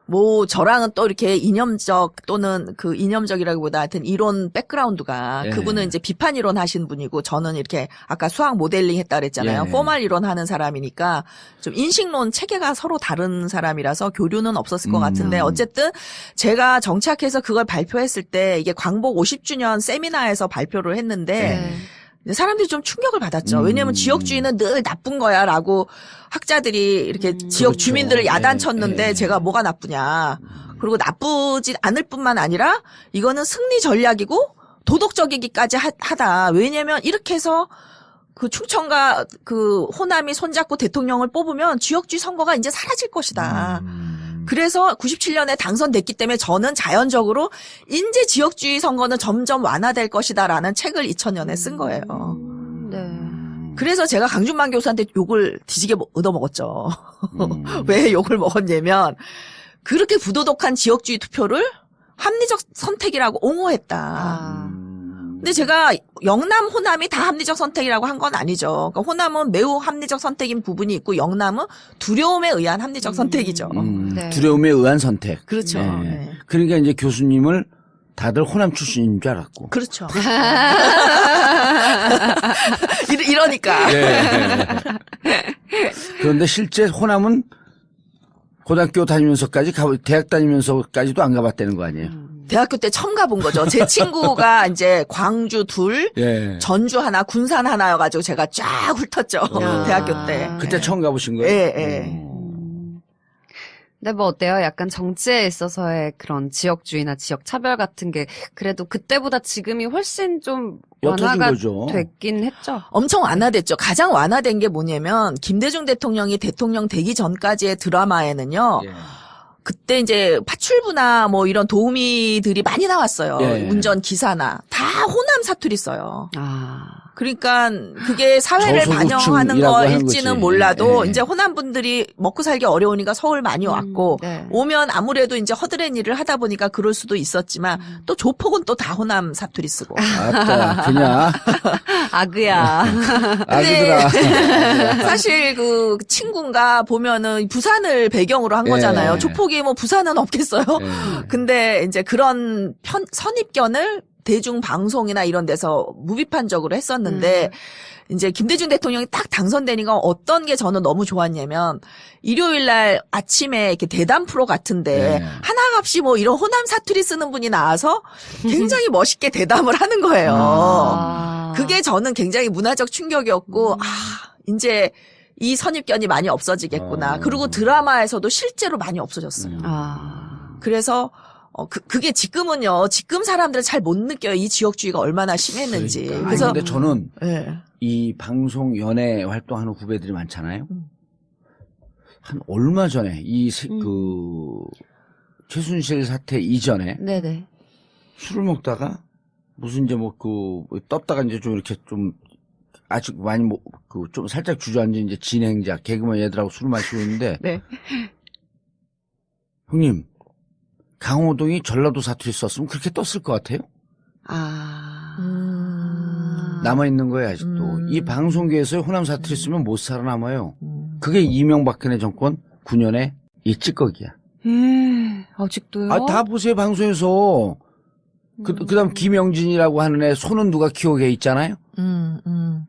뭐 저랑은 또 이렇게 이념적 또는 그 이념적이라기보다 하여튼 이론 백그라운드가 예. 그분은 이제 비판 이론 하신 분이고 저는 이렇게 아까 수학 모델링 했다 그랬잖아요. 예. 포멀 이론 하는 사람이니까 좀 인식론 체계가 서로 다른 사람이라서 교류는 없었을 것 같은데 어쨌든 제가 정치학회에서 그걸 발표했을 때 이게 광복 50주년 세미나에서 발표를 했는데 사람들이 좀 충격을 받았죠. 왜냐하면 지역주의는 늘 나쁜 거야라고 학자들이 이렇게 지역 그렇죠. 주민들을 야단쳤는데 예. 제가 뭐가 나쁘냐. 그리고 나쁘지 않을 뿐만 아니라 이거는 승리 전략이고 도덕적이기까지 하다. 왜냐면 이렇게 해서 그 충청과 그 호남이 손잡고 대통령을 뽑으면 지역주의 선거가 이제 사라질 것이다. 그래서 97년에 당선됐기 때문에 저는 자연적으로 이제 지역주의 선거는 점점 완화될 것이다라는 책을 2000년에 쓴 거예요. 네. 그래서 제가 강준만 교수한테 욕을 뒤지게 얻어먹었죠. 왜 욕을 먹었냐면 그렇게 부도덕한 지역주의 투표를 합리적 선택이라고 옹호했다. 근데 제가 영남, 호남이 다 합리적 선택이라고 한 건 아니죠. 그러니까 호남은 매우 합리적 선택인 부분이 있고 영남은 두려움에 의한 합리적 선택이죠. 네. 두려움에 의한 선택. 그렇죠. 네. 네. 그러니까 이제 교수님을 다들 호남 출신인 줄 알았고. 그렇죠. 이러니까. 네. 그런데 실제 호남은 고등학교 다니면서까지 대학 다니면서까지도 안 가봤다는 거 아니에요? 대학교 때 처음 가본 거죠. 제 친구가 이제 광주 둘, 예. 전주 하나, 군산 하나여가지고 제가 쫙 훑었죠. 대학교 때. 그때 처음 가보신 거예요? 예, 예. 근데 뭐 어때요? 약간 정치에 있어서의 그런 지역주의나 지역 차별 같은 게 그래도 그때보다 지금이 훨씬 좀 옅어진 완화가 거죠. 됐긴 했죠. 엄청 완화됐죠. 가장 완화된 게 뭐냐면 김대중 대통령이 대통령 되기 전까지의 드라마에는요. 예. 그때 이제 파출부나 뭐 이런 도우미들이 많이 나왔어요. 예. 운전 기사나 다 호남 사투리 써요. 그러니까 그게 사회를 저소득층이라고 반영하는 하는 거일지는 거지. 몰라도 예. 이제 호남 분들이 먹고 살기 어려우니까 서울 많이 왔고 네. 오면 아무래도 이제 허드렛 일을 하다 보니까 그럴 수도 있었지만 또 조폭은 또 다 호남 사투리 쓰고. 아따, 그냥. 아그야. 아기들아. 사실 그 친구가 보면은 부산을 배경으로 한 예. 거잖아요. 조폭이 뭐 부산은 없겠어요. 예. 근데 이제 그런 선입견을 대중 방송이나 이런 데서 무비판적으로 했었는데 이제 김대중 대통령이 딱 당선되니까 어떤 게 저는 너무 좋았냐면 일요일 날 아침에 이렇게 대담 프로 같은데 네. 하나값이 뭐 이런 호남 사투리 쓰는 분이 나와서 굉장히 멋있게 대담을 하는 거예요. 그게 저는 굉장히 문화적 충격이었고 이제 이 선입견이 많이 없어지겠구나. 그리고 드라마에서도 실제로 많이 없어졌어요. 그래서 그게 지금은요. 지금 사람들은 잘 못 느껴요. 이 지역주의가 얼마나 심했는지. 그러니까. 그래서 아니, 근데 저는 네. 이 방송 연예 활동하는 후배들이 많잖아요. 한 얼마 전에 최순실 사태 이전에 네네. 술을 먹다가 무슨 이제 떴다가 이제 좀 이렇게 좀 아직 많이 좀 살짝 주저앉은 이제 진행자 개그맨 얘들하고 술을 마시고 있는데 네. 형님 강호동이 전라도 사투리 썼으면 그렇게 떴을 것 같아요? 남아있는 거예요, 아직도. 이 방송계에서 호남 사투리 쓰면 못 살아남아요. 그게 이명박근혜 정권 9년의 이 찌꺼기야. 아직도요? 다 보세요, 방송에서. 그 다음 김영진이라고 하는 애 손은 누가 키우고 걔 있잖아요?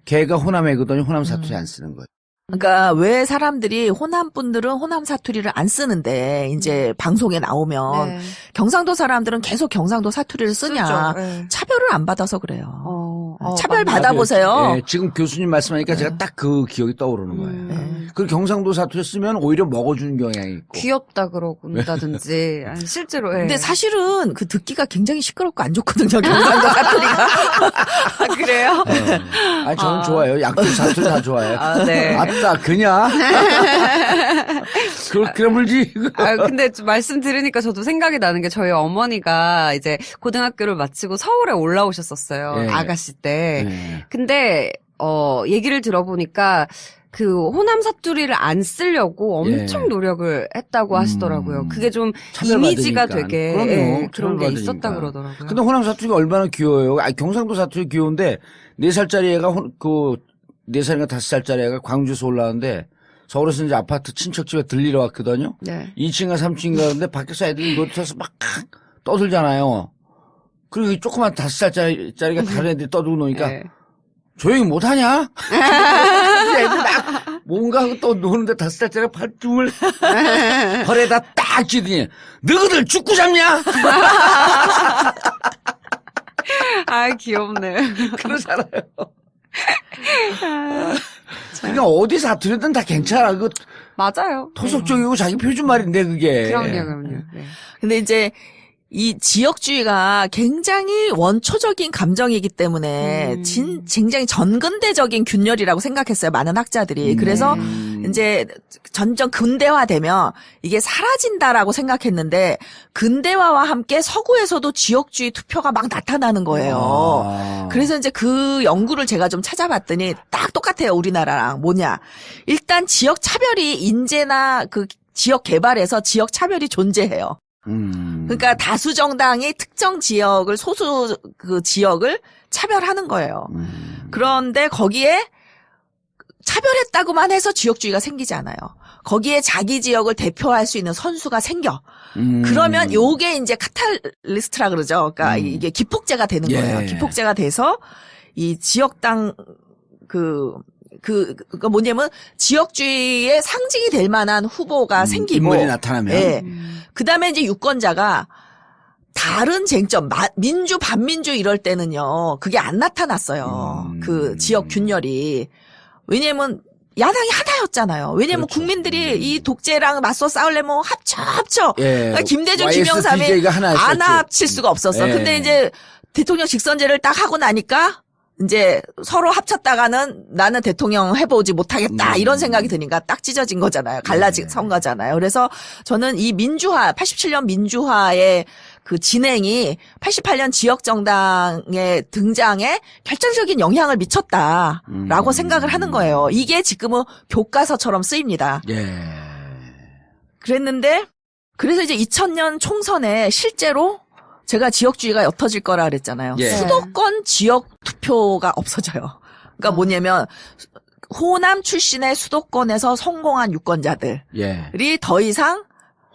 걔가 호남 애거든요. 호남 사투리 안 쓰는 거예요. 그러니까 왜 사람들이 호남 분들은 호남 사투리를 안 쓰는데 이제 방송에 나오면 네. 경상도 사람들은 계속 경상도 사투리를 쓰냐. 쓰죠. 네. 차별을 안 받아서 그래요. 차별 맞네. 받아보세요. 예, 지금 교수님 말씀하니까 제가 딱 그 기억이 떠오르는 거예요. 그리고 경상도 사투리 쓰면 오히려 먹어주는 경향이 있고. 귀엽다 그러고다든지 실제로. 근데 사실은 그 듣기가 굉장히 시끄럽고 안 좋거든요. 경상도 사투리가. 그래요? 아니, 저는 좋아요. 양쪽 사투리 다 좋아해요. 네. 아따, 그냐? 그래 물지. 근데 좀 말씀 들으니까 저도 생각이 나는 게 저희 어머니가 이제 고등학교를 마치고 서울에 올라오셨었어요. 네. 아가씨 때. 네. 근데, 얘기를 들어보니까 그 호남 사투리를 안 쓰려고 엄청 예. 노력을 했다고 하시더라고요. 그게 좀 차별받으니까. 이미지가 되게 그럼요. 그런 게 차별받으니까. 있었다 그러더라고요. 근데 호남 사투리가 얼마나 귀여워요. 경상도 사투리 귀여운데 4살짜리 애가 4살인가 5살짜리 애가 광주에서 올라왔는데 서울에서 이제 아파트 친척집에 들리러 왔거든요. 네. 2층인가 3층인가 그런데 밖에서 애들이 놀이터에서 막 떠들잖아요. 그리고 이 조그만 5살짜리가 다른 애들이 떠들고 노니까 네. 조용히 못하냐? 애들 막 뭔가 하고 또 노는데 5살짜리가 팔꿈을 허리에다 딱 쥐더니 너희들 축구 잡냐? 귀엽네. 그러잖아요. 그러니까 어디 사투리든 다 괜찮아. 그 맞아요. 토속적이고 자기 표준말인데 그게. 그럼요. 네. 근데 이제 이 지역주의가 굉장히 원초적인 감정이기 때문에 굉장히 전근대적인 균열이라고 생각했어요. 많은 학자들이. 그래서 이제 점점 근대화되면 이게 사라진다라고 생각했는데 근대화와 함께 서구에서도 지역주의 투표가 막 나타나는 거예요. 그래서 이제 그 연구를 제가 좀 찾아봤더니 딱 똑같아요. 우리나라랑. 뭐냐. 일단 지역 차별이 인재나 그 지역 개발에서 지역 차별이 존재해요. 그러니까 다수 정당이 특정 지역을 소수 그 지역을 차별하는 거예요. 그런데 거기에 차별했다고만 해서 지역주의가 생기지 않아요. 거기에 자기 지역을 대표할 수 있는 선수가 생겨. 그러면 요게 이제 카탈리스트라 그러죠. 그러니까 이게 기폭제가 되는 거예요. 기폭제가 돼서 이 지역당 그러니까 뭐냐면 지역주의의 상징이 될 만한 후보가 생기고 인물이 나타나면 예. 그다음에 이제 유권자가 다른 쟁점 민주 반민주 이럴 때는요. 그게 안 나타났어요. 그 지역 균열이. 왜냐면 야당이 하나였잖아요. 왜냐면 그렇죠. 국민들이 이 독재랑 맞서 싸우려면 합쳐. 예. 그러니까 김대중, YSDJ 김영삼이 가 하나였었죠. 안 합칠 수가 없었어. 예. 근데 이제 대통령 직선제를 딱 하고 나니까 이제 서로 합쳤다가는 나는 대통령 해보지 못하겠다 이런 생각이 드니까 딱 찢어진 거잖아요. 갈라진 선거잖아요. 그래서 저는 이 민주화 87년 민주화의 그 진행이 88년 지역정당의 등장에 결정적인 영향을 미쳤다라고 생각을 하는 거예요. 이게 지금은 교과서처럼 쓰입니다. 예. 그랬는데 그래서 이제 2000년 총선에 실제로 제가 지역주의가 옅어질 거라 그랬잖아요. 예. 수도권 지역 투표가 없어져요. 그러니까 뭐냐면 호남 출신의 수도권에서 성공한 유권자들이 예. 더 이상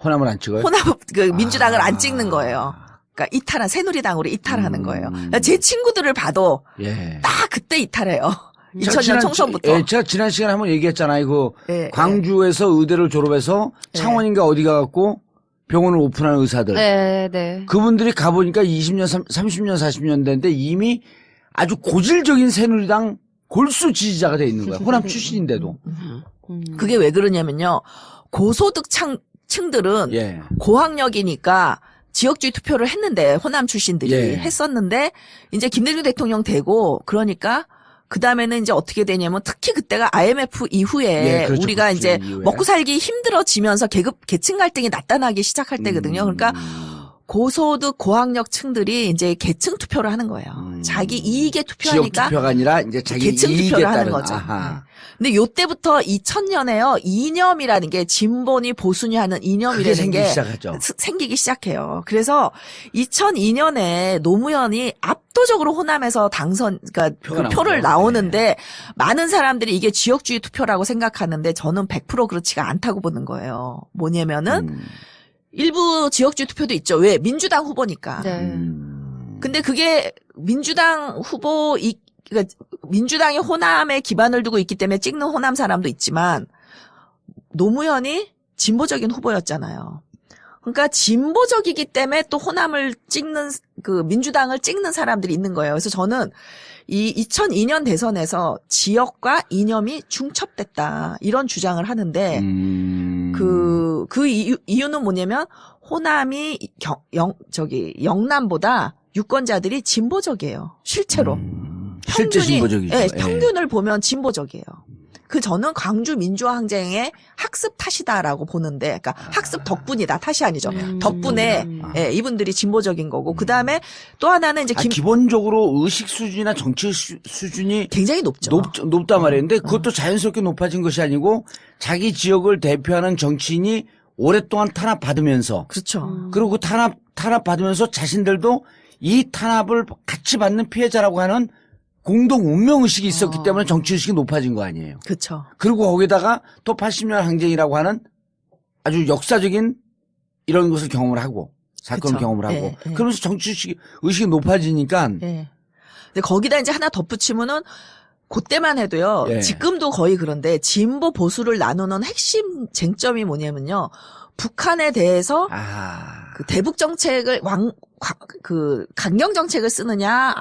호남을 안 찍어요? 호남 그 민주당을 안 찍는 거예요. 그러니까 이탈한 새누리당으로 이탈하는 거예요. 그러니까 제 친구들을 봐도 예. 딱 그때 이탈해요. 2000년 총선부터. 예, 제가 지난 시간에 한번 얘기했잖아요. 그 예, 광주에서 의대를 졸업해서 창원인가 어디 가갖고 병원을 오픈하는 의사들. 네, 네. 그분들이 가보니까 20년, 30년, 40년 됐는데 이미 아주 고질적인 새누리당 골수 지지자가 돼 있는 거야. 호남 출신인데도. 그게 왜 그러냐면요. 고소득 층들은 예. 고학력이니까 지역주의 투표를 했는데 호남 출신들이 예. 했었는데 이제 김대중 대통령 되고 그러니까 그 다음에는 이제 어떻게 되냐면 특히 그때가 IMF 이후에 예, 그렇죠. 우리가 그렇죠. 이제 이후에. 먹고 살기 힘들어지면서 계층 갈등이 나타나기 시작할 때거든요. 그러니까 고소득 고학력 층들이 이제 계층 투표를 하는 거예요. 자기 이익에 지역 투표하니까 투표가 아니라 이제 자기 계층 이익에 투표를 하는 따른. 거죠. 아하. 네. 근데 요때부터 2000년에요. 이념이라는 게 진보니 보수니 하는 그게 이념이라는 생기기 게 시작하죠. 생기기 시작해요. 그래서 2002년에 노무현이 압도적으로 호남에서 그러니까 표가 그 표를 나오죠. 나오는데 많은 사람들이 이게 지역주의 투표라고 생각하는데 저는 100% 그렇지가 않다고 보는 거예요. 뭐냐면은 일부 지역주의 투표도 있죠. 왜? 민주당 후보니까. 네. 근데 그게 민주당 후보 그러니까 민주당이 호남에 기반을 두고 있기 때문에 찍는 호남 사람도 있지만 노무현이 진보적인 후보였잖아요. 그러니까 진보적이기 때문에 또 호남을 찍는 그 민주당을 찍는 사람들이 있는 거예요. 그래서 저는 이 2002년 대선에서 지역과 이념이 중첩됐다 이런 주장을 하는데 그 이유는 뭐냐면 호남이 영남보다 유권자들이 진보적이에요. 실제로. 실제 진보적이죠. 네, 예. 평균을 보면 진보적이에요. 저는 광주 민주화 항쟁의 학습 탓이다라고 보는데, 그러니까 학습 덕분이다. 탓이 아니죠. 덕분에 예, 이분들이 진보적인 거고, 그 다음에 또 하나는 이제 기본적으로 의식 수준이나 정치 수준이 굉장히 높죠. 높단 말이에요. 근데 그것도 자연스럽게 높아진 것이 아니고 자기 지역을 대표하는 정치인이 오랫동안 탄압받으면서 그렇죠. 그리고 그 탄압받으면서 자신들도 이 탄압을 같이 받는 피해자라고 하는 공동 운명의식이 있었기 때문에 정치의식이 높아진 거 아니에요. 그렇죠. 그리고 거기다가 또 80년 항쟁이라고 하는 아주 역사적인 이런 것을 경험을 하고 사건을 그쵸. 경험을 하고 예, 예. 그러면서 정치의식이 높아지니까 예. 근데 거기다 이제 하나 덧붙이면은 그때만 해도요. 예. 지금도 거의 그런데 진보 보수를 나누는 핵심 쟁점이 뭐냐면요. 북한에 대해서 그 대북 정책을 강경 정책을 쓰느냐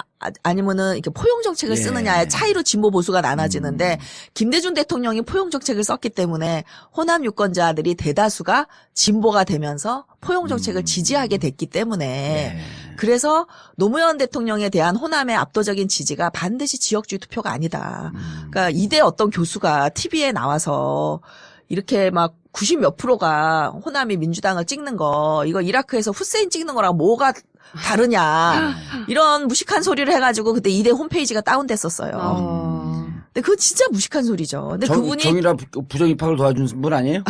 아니면은 이렇게 포용 정책을 예. 쓰느냐의 차이로 진보 보수가 나눠지는데 김대중 대통령이 포용 정책을 썼기 때문에 호남 유권자들이 대다수가 진보가 되면서 포용 정책을 지지하게 됐기 때문에 네. 그래서 노무현 대통령에 대한 호남의 압도적인 지지가 반드시 지역주의 투표가 아니다. 그러니까 이대 어떤 교수가 TV에 나와서 이렇게 막 90 몇 프로가 호남이 민주당을 찍는 거 이거 이라크에서 후세인 찍는 거랑 뭐가 다르냐 이런 무식한 소리를 해가지고 그때 이대 홈페이지가 다운됐었어요. 근데 그거 진짜 무식한 소리죠. 근데 그분이 정의라 부정 입학을 도와준 분 아니에요?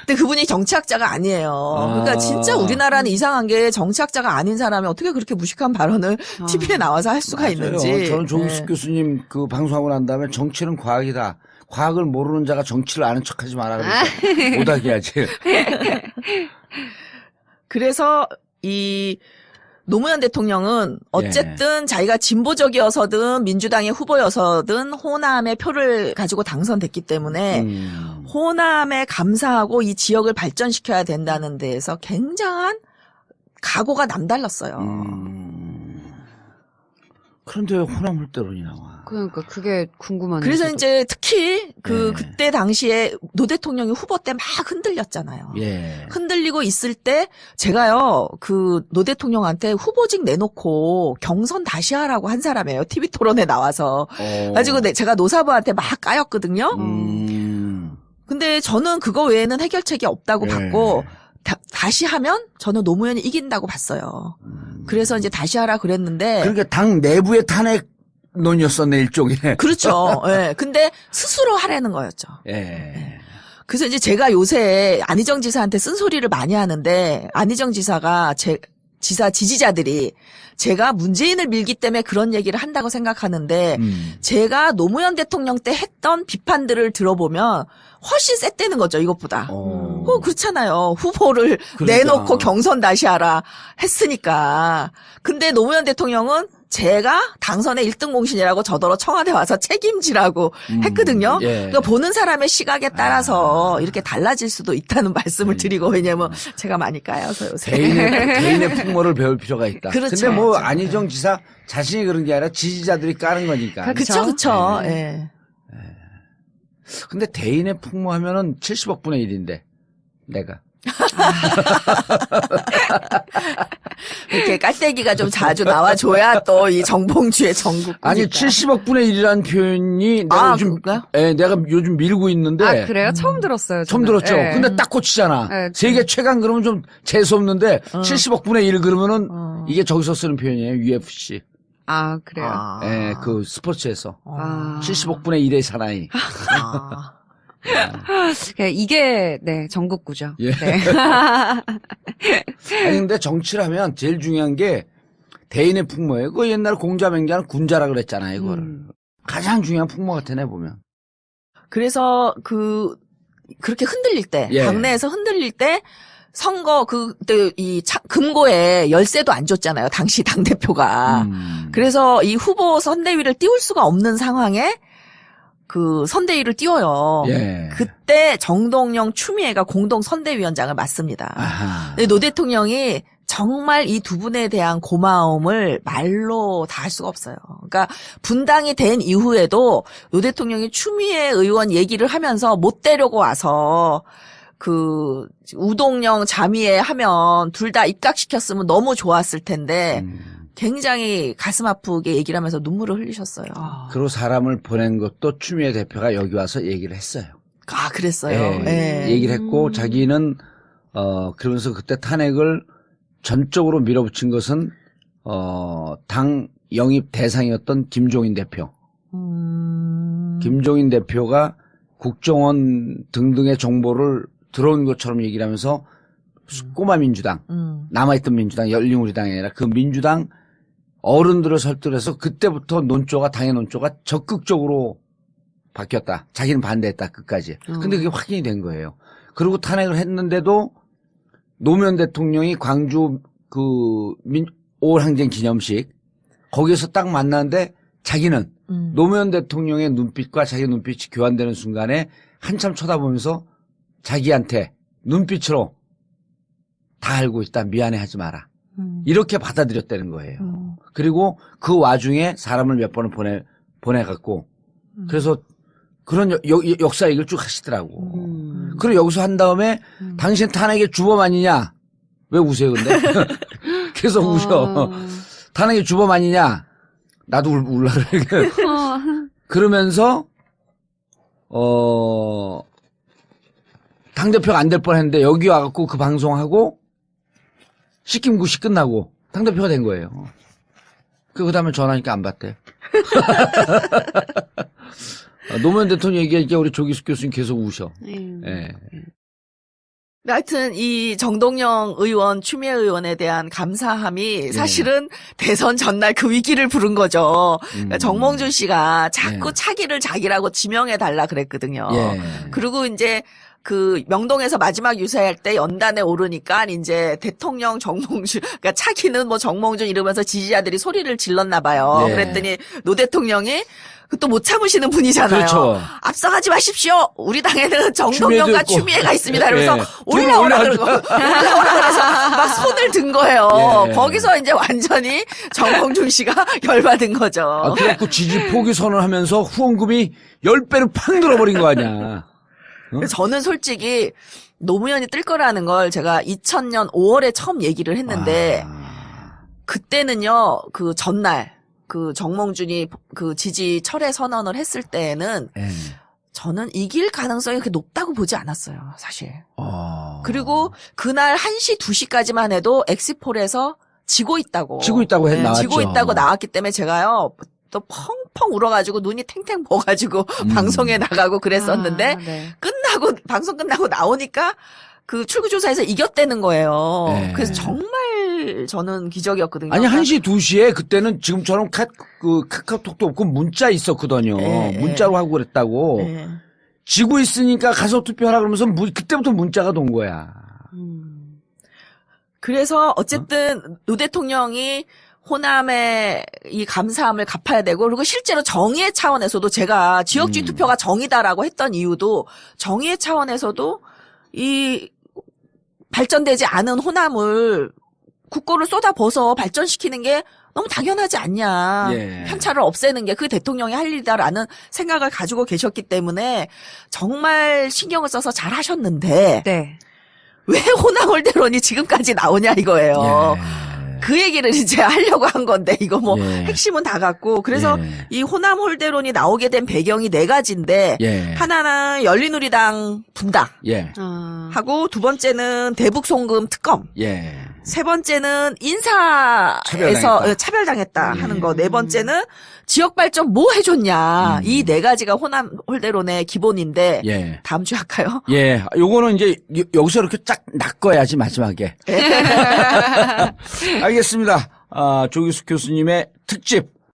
근데 그분이 정치학자가 아니에요. 그러니까 진짜 우리나라는 이상한 게 정치학자가 아닌 사람이 어떻게 그렇게 무식한 발언을 TV에 나와서 할 수가 맞아요. 있는지. 저는 조국수 네. 교수님 그 방송하고 난 다음에 정치는 과학이다. 과학을 모르는 자가 정치를 아는 척하지 마라 그러니까 못하게 하지. 그래서 이 노무현 대통령은 어쨌든 자기가 진보적이어서든 민주당의 후보여서든 호남의 표를 가지고 당선됐기 때문에 호남에 감사하고 이 지역을 발전시켜야 된다는 데에서 굉장한 각오가 남달랐어요. 그런데 왜 호남 홀대론이 나와? 그러니까 그게 궁금하네요. 그래서 저도. 이제 특히 네. 그때 당시에 노 대통령이 후보 때 막 흔들렸잖아요. 예. 흔들리고 있을 때 제가요 그 노 대통령한테 후보직 내놓고 경선 다시 하라고 한 사람이에요. TV 토론에 나와서. 가지고 제가 노사부한테 막 까였거든요. 근데 저는 그거 외에는 해결책이 없다고 예. 봤고 다시 하면 저는 노무현이 이긴다고 봤어요. 그래서 이제 다시 하라 그랬는데 그러니까 당 내부의 탄핵 논이었었네 일종의. 그렇죠. 예. 근데 스스로 하라는 거였죠. 예. 그래서 이제 제가 요새 안희정 지사한테 쓴소리를 많이 하는데 안희정 지사가 지사 지지자들이 제가 문재인을 밀기 때문에 그런 얘기를 한다고 생각하는데 제가 노무현 대통령 때 했던 비판들을 들어보면 훨씬 셌다는 거죠, 이것보다. 그렇잖아요. 후보를 그러니까. 내놓고 경선 다시 하라 했으니까. 근데 노무현 대통령은 제가 당선의 1등 공신이라고 저더러 청와대 와서 책임지라고 했거든요. 예. 그러니까 보는 사람의 시각에 따라서 이렇게 달라질 수도 있다는 말씀을 드리고 왜냐면 제가 많이 까여서 요새. 개인의 풍모를 배울 필요가 있다. 그렇죠. 근데 뭐 그렇죠. 안희정 지사 자신이 그런 게 아니라 지지자들이 까는 거니까. 그쵸, 그쵸. 네. 예. 근데 대인의 풍모하면은 70억 분의 1인데 내가. 이렇게 깔때기가 좀 자주 나와줘야 또 이 정봉주의 전국. 아니 70억 분의 1이라는 표현이 내가 요즘 그럴까요? 내가 요즘 밀고 있는데 아 그래요? 처음 들었어요. 처음 저는. 들었죠. 예. 근데 딱 꽂히잖아. 네, 세계 최강 그러면 좀 재수 없는데 70억 분의 1 그러면은 이게 저기서 쓰는 표현이에요. UFC. 아 그래요. 예, 그 스포츠에서 아. 70억 분의 1의 사나이. 이게 네 전국구죠. 예. 네. 아니 근데 정치를 하면 제일 중요한 게 대인의 풍모예요. 그 옛날 공자맹자는 군자라 그랬잖아요. 이거를 가장 중요한 풍모 같아 내 보면. 그래서 그렇게 흔들릴 때, 예. 당내에서 흔들릴 때 선거 그때 금고에 열쇠도 안 줬잖아요. 당시 당 대표가. 그래서 이 후보 선대위를 띄울 수가 없는 상황에 그 선대위를 띄워요. 예. 그때 정동영, 추미애가 공동 선대위원장을 맡습니다. 아하. 근데 노 대통령이 정말 이 두 분에 대한 고마움을 말로 다 할 수가 없어요. 그러니까 분당이 된 이후에도 노 대통령이 추미애 의원 얘기를 하면서 못 데려고 와서 그 우동영, 자미애 하면 둘 다 입각시켰으면 너무 좋았을 텐데 굉장히 가슴 아프게 얘기를 하면서 눈물을 흘리셨어요. 그리고 사람을 보낸 것도 추미애 대표가 여기 와서 얘기를 했어요. 아, 그랬어요. 예, 예. 얘기를 했고 자기는 그러면서 그때 탄핵을 전적으로 밀어붙인 것은 당 영입 대상이었던 김종인 대표. 김종인 대표가 국정원 등등의 정보를 들어온 것처럼 얘기를 하면서 꼬마 민주당, 남아있던 민주당, 열린우리당이 아니라 그 민주당 어른들을 설득해서 그때부터 논조가, 당의 논조가 적극적으로 바뀌었다. 자기는 반대했다, 끝까지. 근데 그게 확인이 된 거예요. 그리고 탄핵을 했는데도 노무현 대통령이 광주 그 5월 항쟁 기념식 거기에서 딱 만났는데 자기는 노무현 대통령의 눈빛과 자기 눈빛이 교환되는 순간에 한참 쳐다보면서 자기한테 눈빛으로 다 알고 있다. 미안해하지 마라. 이렇게 받아들였다는 거예요. 그리고 그 와중에 사람을 몇 번을 보내갖고 그래서 그런 역사 얘기를 쭉 하시더라고. 그리고 여기서 한 다음에 당신 탄핵의 주범 아니냐? 왜 우세요, 근데? 계속 우셔. 탄핵의 주범 아니냐? 나도 울라 그래. 그러면서, 당대표가 안 될 뻔 했는데 여기 와갖고 그 방송하고 시킴구시 끝나고 당대표가 된 거예요. 그 다음에 전화하니까 안 받대. 노무현 대통령 얘기하니까 우리 조기숙 교수님 계속 우셔. 예. 하여튼 이 정동영 의원, 추미애 의원에 대한 감사함이 사실은 대선 전날 그 위기를 부른 거죠. 그러니까 정몽준 씨가 자꾸 차기를 자기라고 지명해달라 그랬거든요. 그리고 이제 그 명동에서 마지막 유세할 때 연단에 오르니까 이제 대통령 정몽준, 그러니까 차기는 뭐 정몽준 이러면서 지지자들이 소리를 질렀나 봐요. 그랬더니 노 대통령이 또 못 참으시는 분이잖아요. 그렇죠. 앞서가지 마십시오. 우리 당에는 정동영과 추미애가 있습니다. 이러면서 올라오라 그러고 올라오라 그래서 막 손을 든 거예요. 거기서 이제 완전히 정몽준 씨가 열받은 거죠. 그래갖고 지지 포기 선언하면서 후원금이 10배로 팍 늘어버린 거 아니야. 저는 솔직히 노무현이 뜰 거라는 걸 제가 2000년 5월에 처음 얘기를 했는데 그때는요, 그 전날 그 정몽준이 그 지지 철회 선언을 했을 때에는 저는 이길 가능성이 그렇게 높다고 보지 않았어요, 사실. 그리고 그날 1시, 2시까지만 해도 엑시폴에서 지고 있다고 나왔죠. 지고 있다고 나왔기 때문에 제가요 또 펑펑 울어가지고 눈이 탱탱 부어가지고 방송에 나가고 그랬었는데 방송 끝나고 나오니까 그 출구조사에서 이겼다는 거예요. 그래서 정말 저는 기적이었거든요. 아니 1시 2시에 그때는 지금처럼 카카오톡도 없고 문자 있었거든요. 문자로 하고 그랬다고. 지고 있으니까 가서 투표하라 그러면서 그때부터 문자가 돈 거야. 그래서 어쨌든 노 대통령이 호남의 이 감사함을 갚아야 되고, 그리고 실제로 정의의 차원에서도 제가 지역주의 투표가 정의다라고 했던 이유도 정의의 차원에서도 이 발전되지 않은 호남을 국고를 쏟아부어서 발전시키는 게 너무 당연하지 않냐. 편차를 없애는 게 그 대통령이 할 일이다라는 생각을 가지고 계셨기 때문에 정말 신경을 써서 잘 하셨는데 왜 호남홀대론이 지금까지 나오냐 이거예요. 그 얘기를 이제 하려고 한 건데 이거 뭐 핵심은 다 같고 그래서 이 호남홀대론이 나오게 된 배경이 4가지인데 하나는 열린우리당 분당 하고 두 번째는 대북송금 특검 세 번째는 인사에서 차별당했다 하는 거 네 번째는 지역발전 뭐 해줬냐 이 4가지가 호남홀대론의 기본인데 다음 주에 할까요? 요거는 이제 여기서 이렇게 쫙 낚아야지 마지막에. 알겠습니다. 조기숙 교수님의 특집